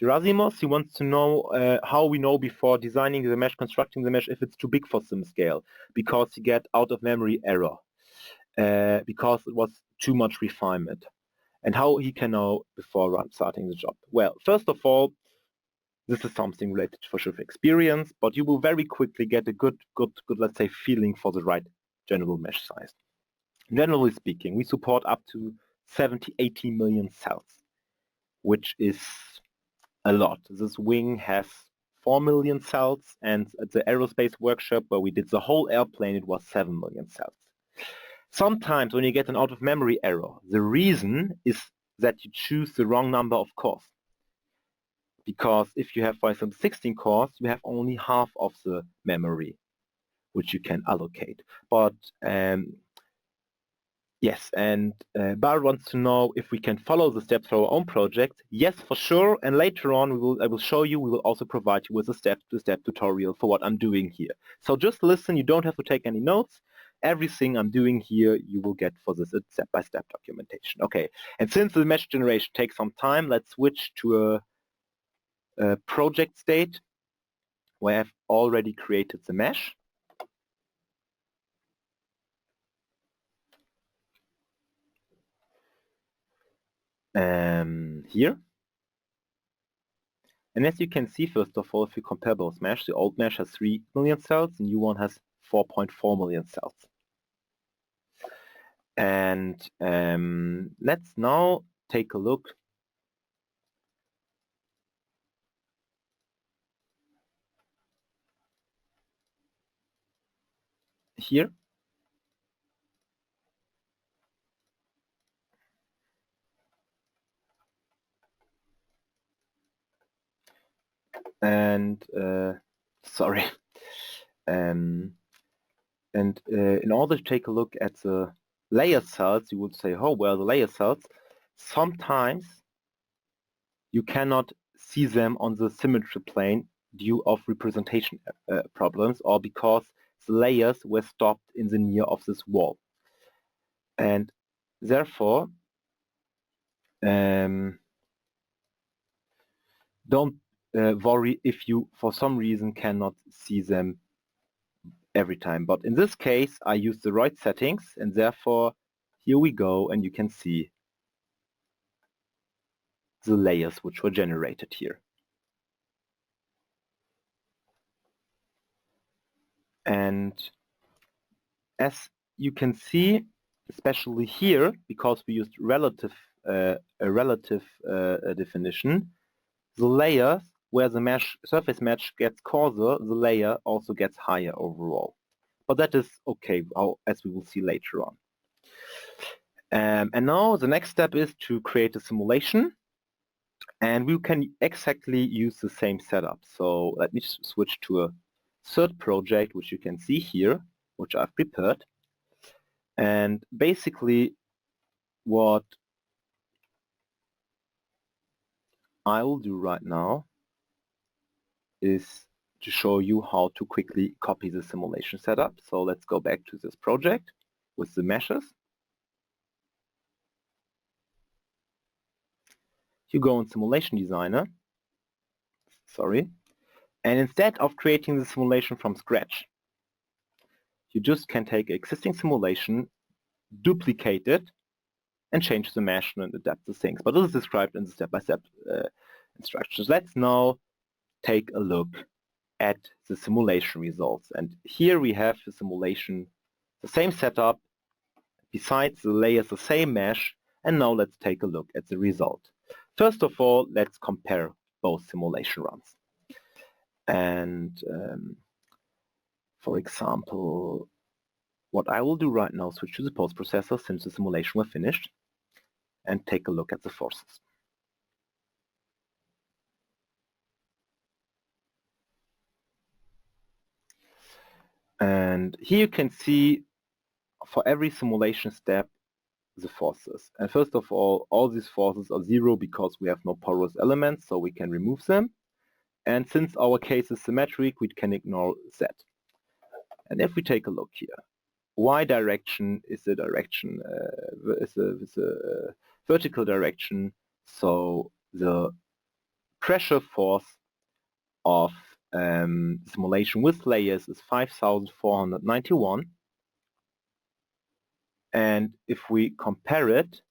Gerasimos. He wants to know how we know before designing the mesh, constructing the mesh, if it's too big for sim scale, because you get out of memory error, because it was too much refinement, and how he can know before starting the job. Well, first of all, this is something related for sure experience, but you will very quickly get a good, let's say, feeling for the right general mesh size. Generally speaking, we support up to 70, 80 million cells, which is a lot. This wing has 4 million cells, and at the aerospace workshop where we did the whole airplane, it was 7 million cells. Sometimes when you get an out-of-memory error, the reason is that you choose the wrong number of cores. Because if you have, for example, 16 cores, you have only half of the memory which you can allocate. But yes, and Bar wants to know if we can follow the steps for our own project. Yes, for sure. And later on, I will show you. We will also provide you with a step-to-step tutorial for what I'm doing here. So just listen. You don't have to take any notes. Everything I'm doing here, you will get for this step-by-step documentation. Okay. And since the mesh generation takes some time, let's switch to a project state where I've already created the mesh. Here. And as you can see, first of all, if you compare both mesh, the old mesh has 3 million cells, the new one has 4.4 million cells. And let's now take a look here. And sorry. And in order to take a look at the layer cells, you would say, oh, well, the layer cells, sometimes you cannot see them on the symmetry plane due of representation problems, or because the layers were stopped in the near of this wall. And therefore, don't worry if you, for some reason, cannot see them every time. But in this case, I use the right settings, and therefore, here we go, and you can see the layers which were generated here. And as you can see, especially here, because we used a relative definition, the layers where the surface mesh gets coarser, the layer also gets higher overall. But that is okay, as we will see later on. And now the next step is to create a simulation, and we can exactly use the same setup. So let me switch to a third project, which you can see here, which I've prepared. And basically what I will do right now is to show you how to quickly copy the simulation setup. So let's go back to this project with the meshes. You go in Simulation Designer, and instead of creating the simulation from scratch, you just can take an existing simulation, duplicate it, and change the mesh and adapt the things. But this is described in the step-by-step instructions. Let's now take a look at the simulation results. And here we have the simulation, the same setup, besides the layers, the same mesh. And now let's take a look at the result. First of all, let's compare both simulation runs. And for example, what I will do right now, switch to the post-processor since the simulation was finished, and take a look at the forces. And here you can see for every simulation step the forces. And first of all these forces are zero because we have no porous elements, so we can remove them. And since our case is symmetric, we can ignore Z. And if we take a look here, Y direction is the direction, is a vertical direction, so the pressure force of simulation with layers is 5,491. And if we compare it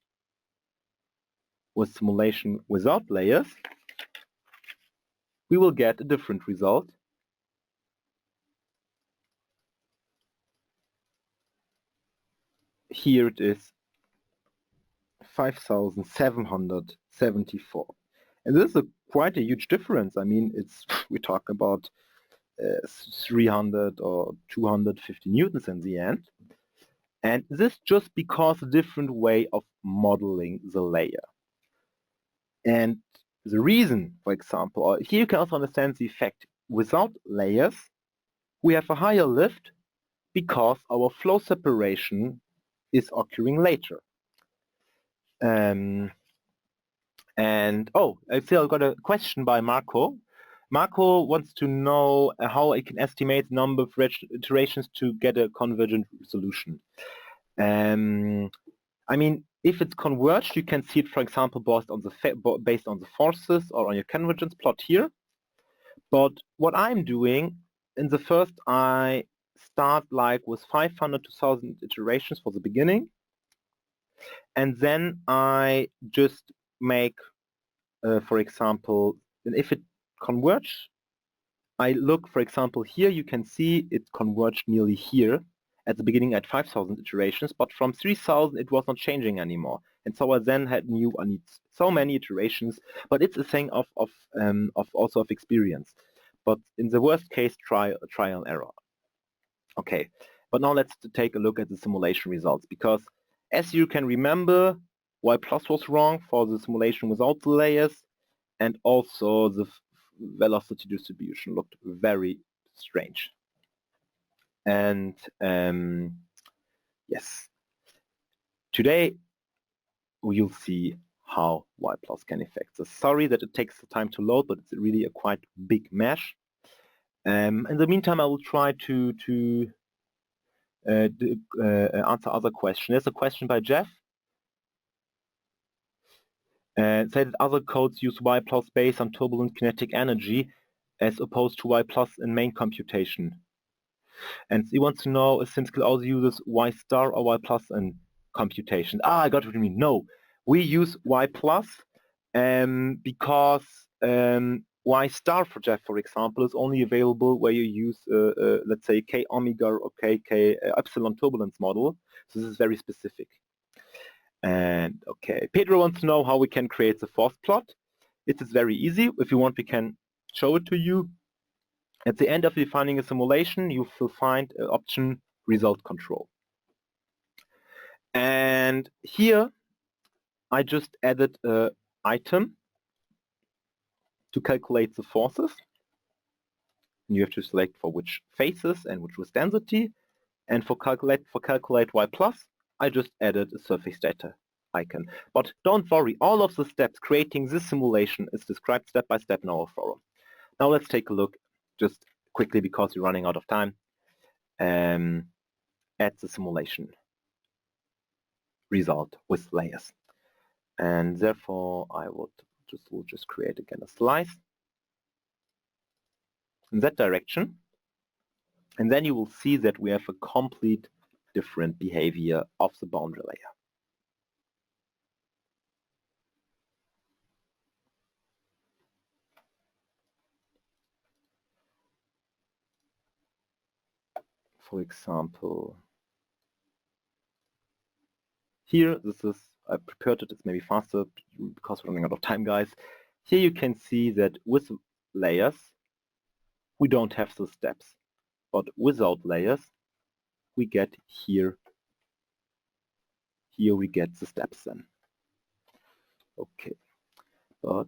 with simulation without layers, we will get a different result. Here it is 5,774. And this is quite a huge difference. I mean, we talk about 300 or 250 newtons in the end. And this just because a different way of modeling the layer. And the reason, for example, here you can also understand the effect. Without layers, we have a higher lift because our flow separation is occurring later. And oh, I see I got a question by Marco. Marco wants to know how I can estimate the number of iterations to get a convergent solution. I mean, if it's converged, you can see it, for example, based on the forces or on your convergence plot here. But what I'm doing, in the first, I start like with 500 to 1,000 iterations for the beginning, and then I just make, for example, and if it converges, I look, for example, here you can see it converged nearly here at the beginning at 5,000 iterations, but from 3,000 it was not changing anymore. And so I then knew I need so many iterations, but it's a thing of also of experience. But in the worst case, trial and error. Okay, but now let's take a look at the simulation results, because as you can remember, Y plus was wrong for the simulation without the layers, and also the velocity distribution looked very strange. And yes, today we'll see how Y plus can affect this. Sorry that it takes the time to load, but it's really a quite big mesh. In the meantime, I will try to answer other questions. There's a question by Jeff. Say that other codes use Y plus based on turbulent kinetic energy as opposed to Y plus in main computation. And he wants to know if SimScale also uses Y star or Y plus in computation. Ah, I got what you mean. No, we use Y plus because Y star for Jeff, for example, is only available where you use, let's say, K omega or K epsilon turbulence model. So this is very specific. And okay, Pedro wants to know how we can create the force plot. It is very easy. If you want, we can show it to you. At the end of defining a simulation, you will find an option result control. And here I just added an item to calculate the forces. And you have to select for which phases and which was density. And for calculate y plus, I just added a surface data icon. But don't worry, all of the steps creating this simulation is described step by step in our forum. Now let's take a look, just quickly because we're running out of time, at the simulation result with layers. And therefore I will just create again a slice in that direction. And then you will see that we have a complete different behavior of the boundary layer. For example, here, I prepared it, it's maybe faster because we're running out of time, guys. Here you can see that with layers, we don't have the steps. But without layers, we get here we get the steps then. Okay, but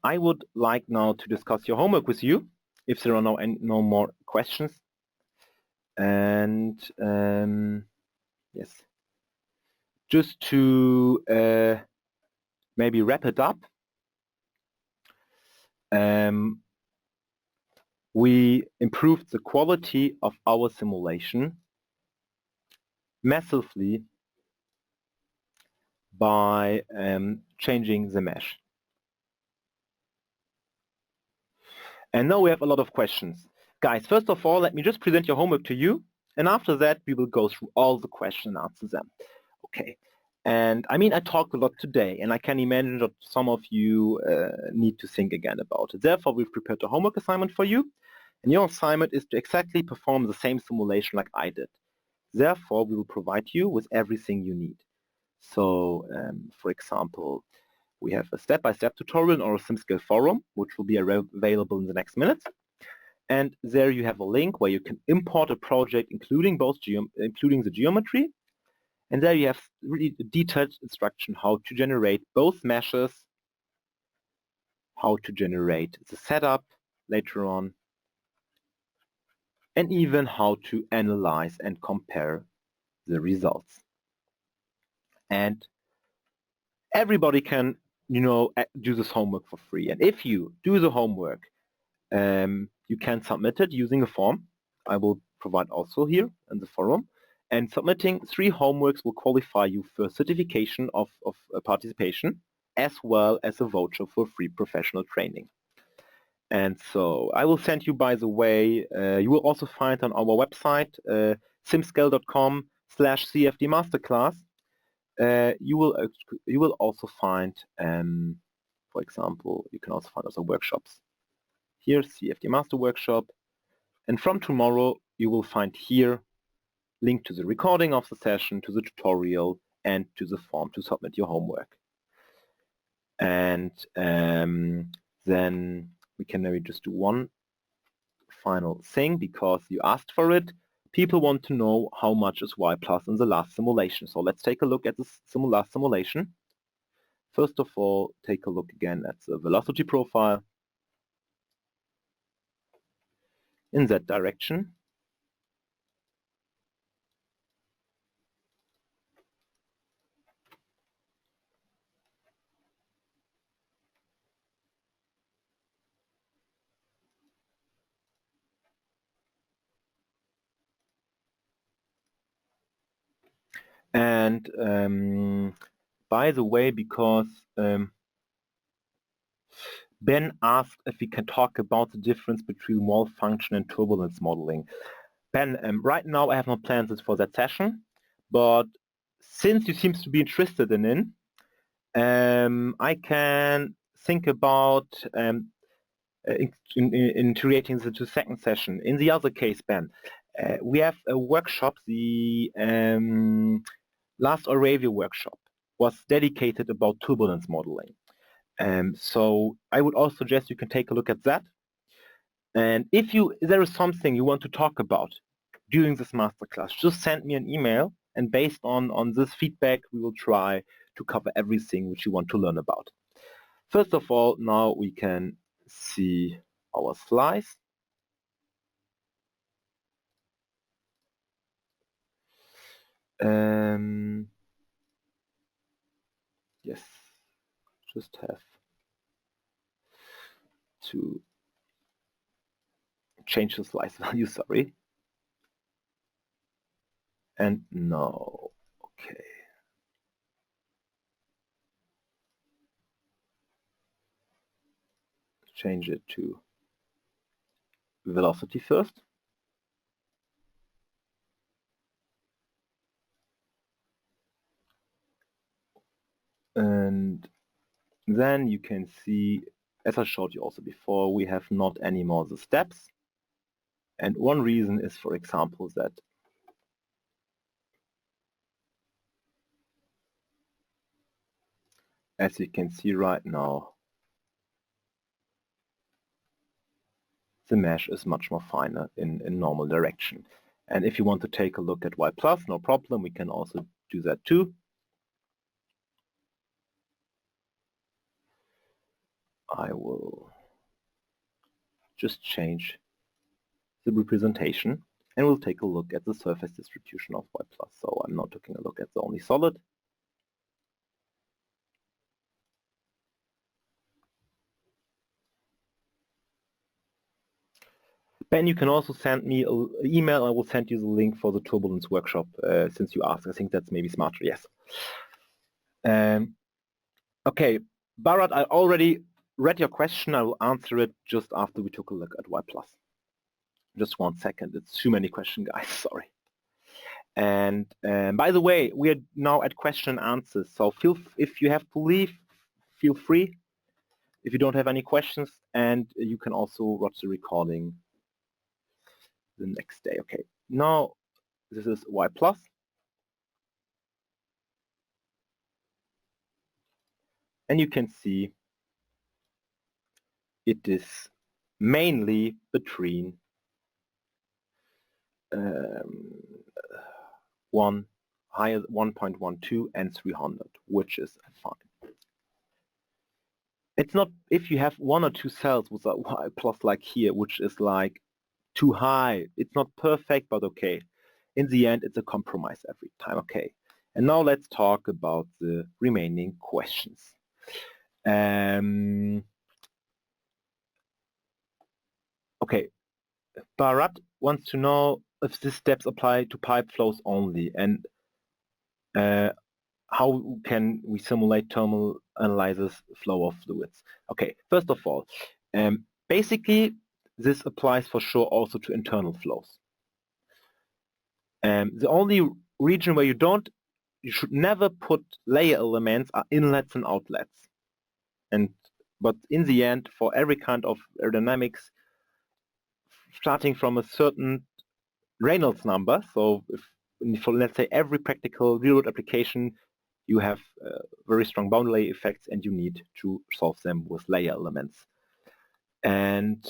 I would like now to discuss your homework with you, if there are no more questions. And yes, just to maybe wrap it up, we improved the quality of our simulation massively by changing the mesh. And now we have a lot of questions. Guys, first of all, let me just present your homework to you, and after that we will go through all the questions and answer them. Okay. And I mean, I talked a lot today, and I can imagine that some of you need to think again about it. Therefore, we've prepared a homework assignment for you, and your assignment is to exactly perform the same simulation like I did. Therefore, we will provide you with everything you need. So, for example, we have a step-by-step tutorial on our SimScale forum, which will be available in the next minutes. And there you have a link where you can import a project, including the geometry. And there you have really detailed instruction how to generate both meshes, how to generate the setup later on, and even how to analyze and compare the results. And everybody can, do this homework for free. And if you do the homework, you can submit it using a form. I will provide also here in the forum. And submitting 3 homeworks will qualify you for certification of participation, as well as a voucher for free professional training. And so I will send you, by the way, you will also find on our website, simscale.com/CFD Master Class. You will also find, for example, you can also find other workshops. Here, CFD Master Workshop. And from tomorrow, you will find here link to the recording of the session, to the tutorial, and to the form to submit your homework. And then we can maybe just do one final thing, because you asked for it. People want to know how much is y plus in the last simulation. So let's take a look at the last simulation. First of all, take a look again at the velocity profile in that direction. And by the way, because Ben asked if we can talk about the difference between wall function and turbulence modeling. Ben, right now I have no plans for that session, but since you seem to be interested in it, I can think about integrating the second session. In the other case, Ben, we have a workshop, the last Auravia workshop was dedicated about turbulence modeling. So I would also suggest you can take a look at that. And if there is something you want to talk about during this masterclass, just send me an email, and based on this feedback, we will try to cover everything which you want to learn about. First of all, now we can see our slides. Yes, just have to change the slice value, sorry. And no, okay. Change it to velocity first. And then you can see, as I showed you also before, we have not anymore the steps. And one reason is, for example, that as you can see right now, the mesh is much more finer in normal direction. And if you want to take a look at y plus, no problem, we can also do that too. I will just change the representation, and we'll take a look at the surface distribution of y plus. So I'm not taking a look at the only solid. Ben, you can also send me an email. I will send you the link for the turbulence workshop since you asked. I think that's maybe smarter, yes. Okay, Bharat, I already read your question. I will answer it just after we took a look at y plus. Just 1 second. It's too many questions, guys. Sorry. And by the way, we are now at question and answers. So if you have to leave, feel free. If you don't have any questions, and you can also watch the recording the next day. Okay. Now this is y plus. And you can see it is mainly between 1.12 and 300, which is fine. It's not if you have 1 or 2 cells with a y plus like here, which is like too high. It's not perfect, but okay. In the end, it's a compromise every time. Okay. And now let's talk about the remaining questions. Okay, Bharat wants to know if these steps apply to pipe flows only, and how can we simulate thermal analyzers flow of fluids. Okay, first of all, basically this applies for sure also to internal flows. The only region where you should never put layer elements are inlets and outlets. But in the end, for every kind of aerodynamics, starting from a certain Reynolds number, so for let's say every practical real-world application, you have very strong boundary effects, and you need to solve them with layer elements. And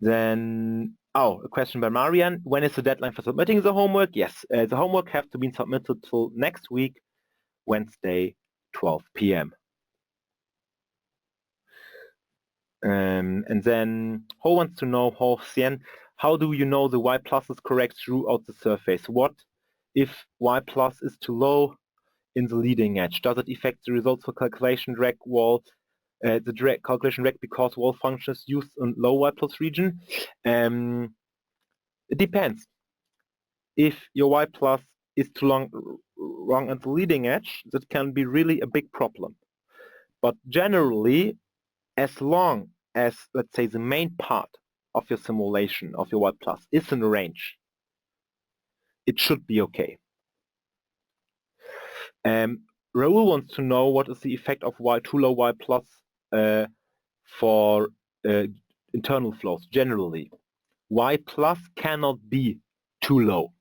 then, a question by Marian. When is the deadline for submitting the homework? Yes, the homework has to be submitted till next week, Wednesday, 12 p.m. And then Ho wants to know, Ho Xian, how do you know the y plus is correct throughout the surface? What if y plus is too low in the leading edge? Does it affect the results for calculation drag wall, the drag calculation drag because wall functions used in low y plus region? It depends. If your y plus is too wrong at the leading edge, that can be really a big problem. But generally, as long as, let's say, the main part of your simulation of your y plus is in range, it should be okay. Raoul wants to know what is the effect of too low y plus for internal flows generally. Y plus cannot be too low,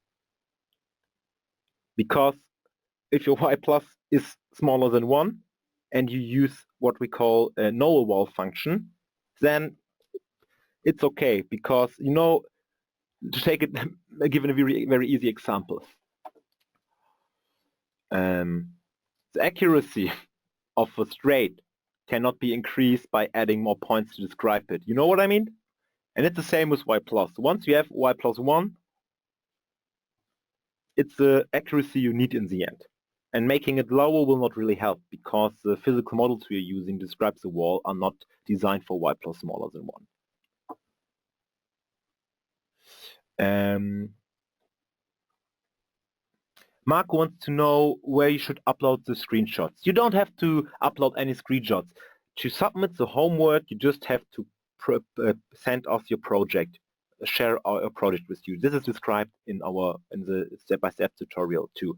because if your y plus is smaller than 1 and you use what we call a Noah wall function, then it's okay, because, you know, to take it, given a very easy example, the accuracy of a straight cannot be increased by adding more points to describe it. You know what I mean? And it's the same with y plus. Once you have y plus 1, it's the accuracy you need in the end. And making it lower will not really help, because the physical models we are using to describe the wall are not designed for y plus smaller than 1. Mark wants to know where you should upload the screenshots. You don't have to upload any screenshots. To submit the homework, you just have to send us your project, share our project with you. This is described in the step-by-step tutorial too.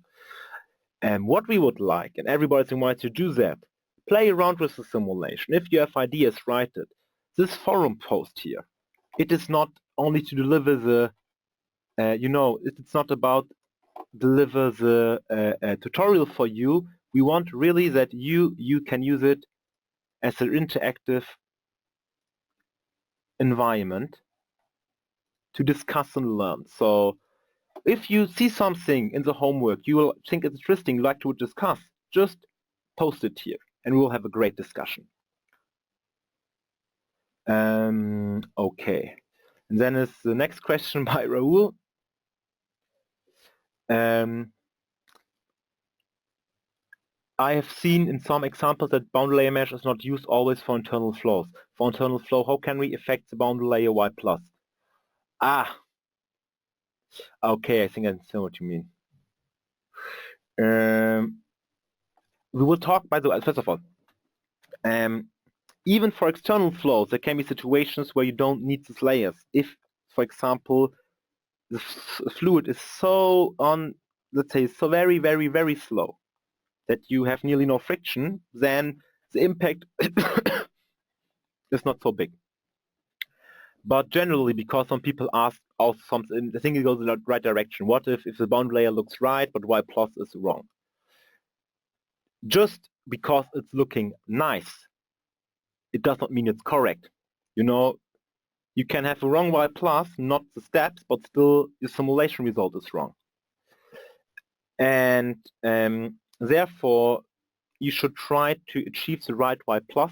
And what we would like, and everybody's invited to do that, play around with the simulation. If you have ideas, write it. This forum post here, it is not only to deliver the, you know, it's not about deliver the tutorial for you. We want really that you can use it as an interactive environment to discuss and learn. So if you see something in the homework you will think it's interesting, like to discuss, just post it here and we will have a great discussion. Okay, and then is the next question by Raoul. I have seen in some examples that boundary layer mesh is not used always for internal flows. For internal flow, how can we affect the boundary layer y plus? Ah, okay, I think I understand what you mean. We will talk, by the way, first of all, even for external flows, there can be situations where you don't need these layers. If, for example, the fluid is so let's say, so very slow that you have nearly no friction, then the impact is not so big. But generally, because some people ask also something, I think it goes in the right direction. What if the boundary layer looks right, but y plus is wrong? Just because it's looking nice, it does not mean it's correct. You know, you can have a wrong y plus, not the steps, but still your simulation result is wrong. And therefore, you should try to achieve the right y plus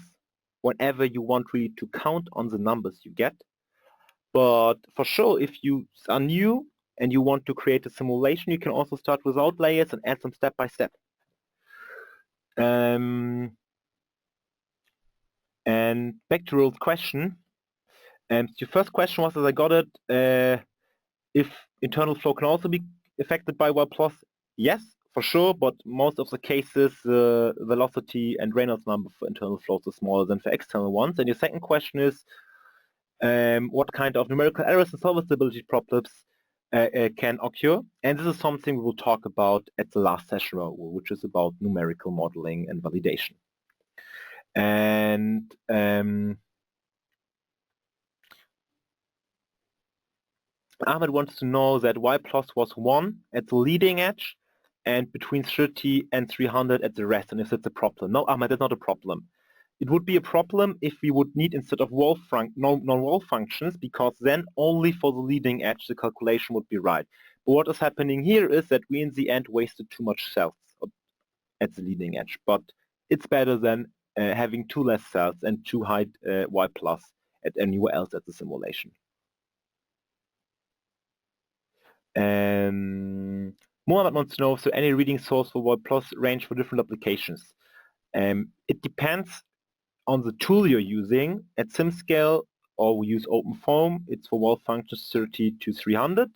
whenever you want really to count on the numbers you get. But for sure, if you are new and you want to create a simulation, you can also start without layers and add them step by step. And back to Roll's question. Your first question was, as I got it, if internal flow can also be affected by y plus. Yes, for sure, but most of the cases, the velocity and Reynolds number for internal flows is smaller than for external ones. And your second question is, what kind of numerical errors and solver stability problems can occur. And this is something we will talk about at the last session, which is about numerical modeling and validation. And Ahmed wants to know that y plus was 1 at the leading edge and between 30 and 300 at the rest, and if it's a problem. No, Ahmed, that's not a problem. It would be a problem if we would need, instead of non-wall functions, because then only for the leading edge the calculation would be right. But what is happening here is that we in the end wasted too much cells at the leading edge. But it's better than having two less cells and too high y plus at anywhere else at the simulation. Mohammed wants to know if there any reading source for y plus range for different applications. It depends on the tool you're using. At SimScale, or we use OpenFOAM, it's for wall functions 30 to 300,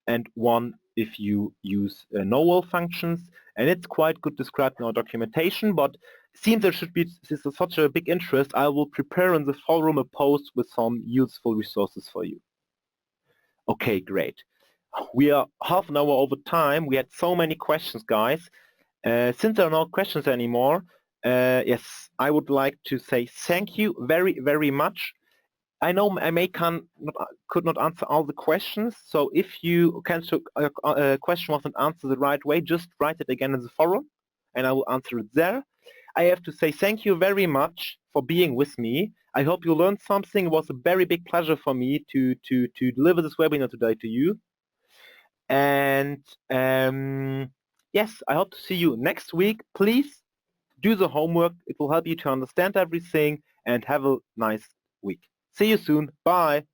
and 1 if you use no wall functions. And it's quite good described in our documentation, but it seems there should be, this is such a big interest, I will prepare in the forum a post with some useful resources for you. Okay, great. We are half an hour over time. We had so many questions, guys. Since there are no questions anymore, yes, I would like to say thank you very much. I know I could not answer all the questions, so if you a question wasn't answered the right way, just write it again in the forum, and I will answer it there. I have to say thank you very much for being with me. I hope you learned something. It was a very big pleasure for me to deliver this webinar today to you. And yes, I hope to see you next week. Please do the homework. It will help you to understand everything, and have a nice week. See you soon. Bye.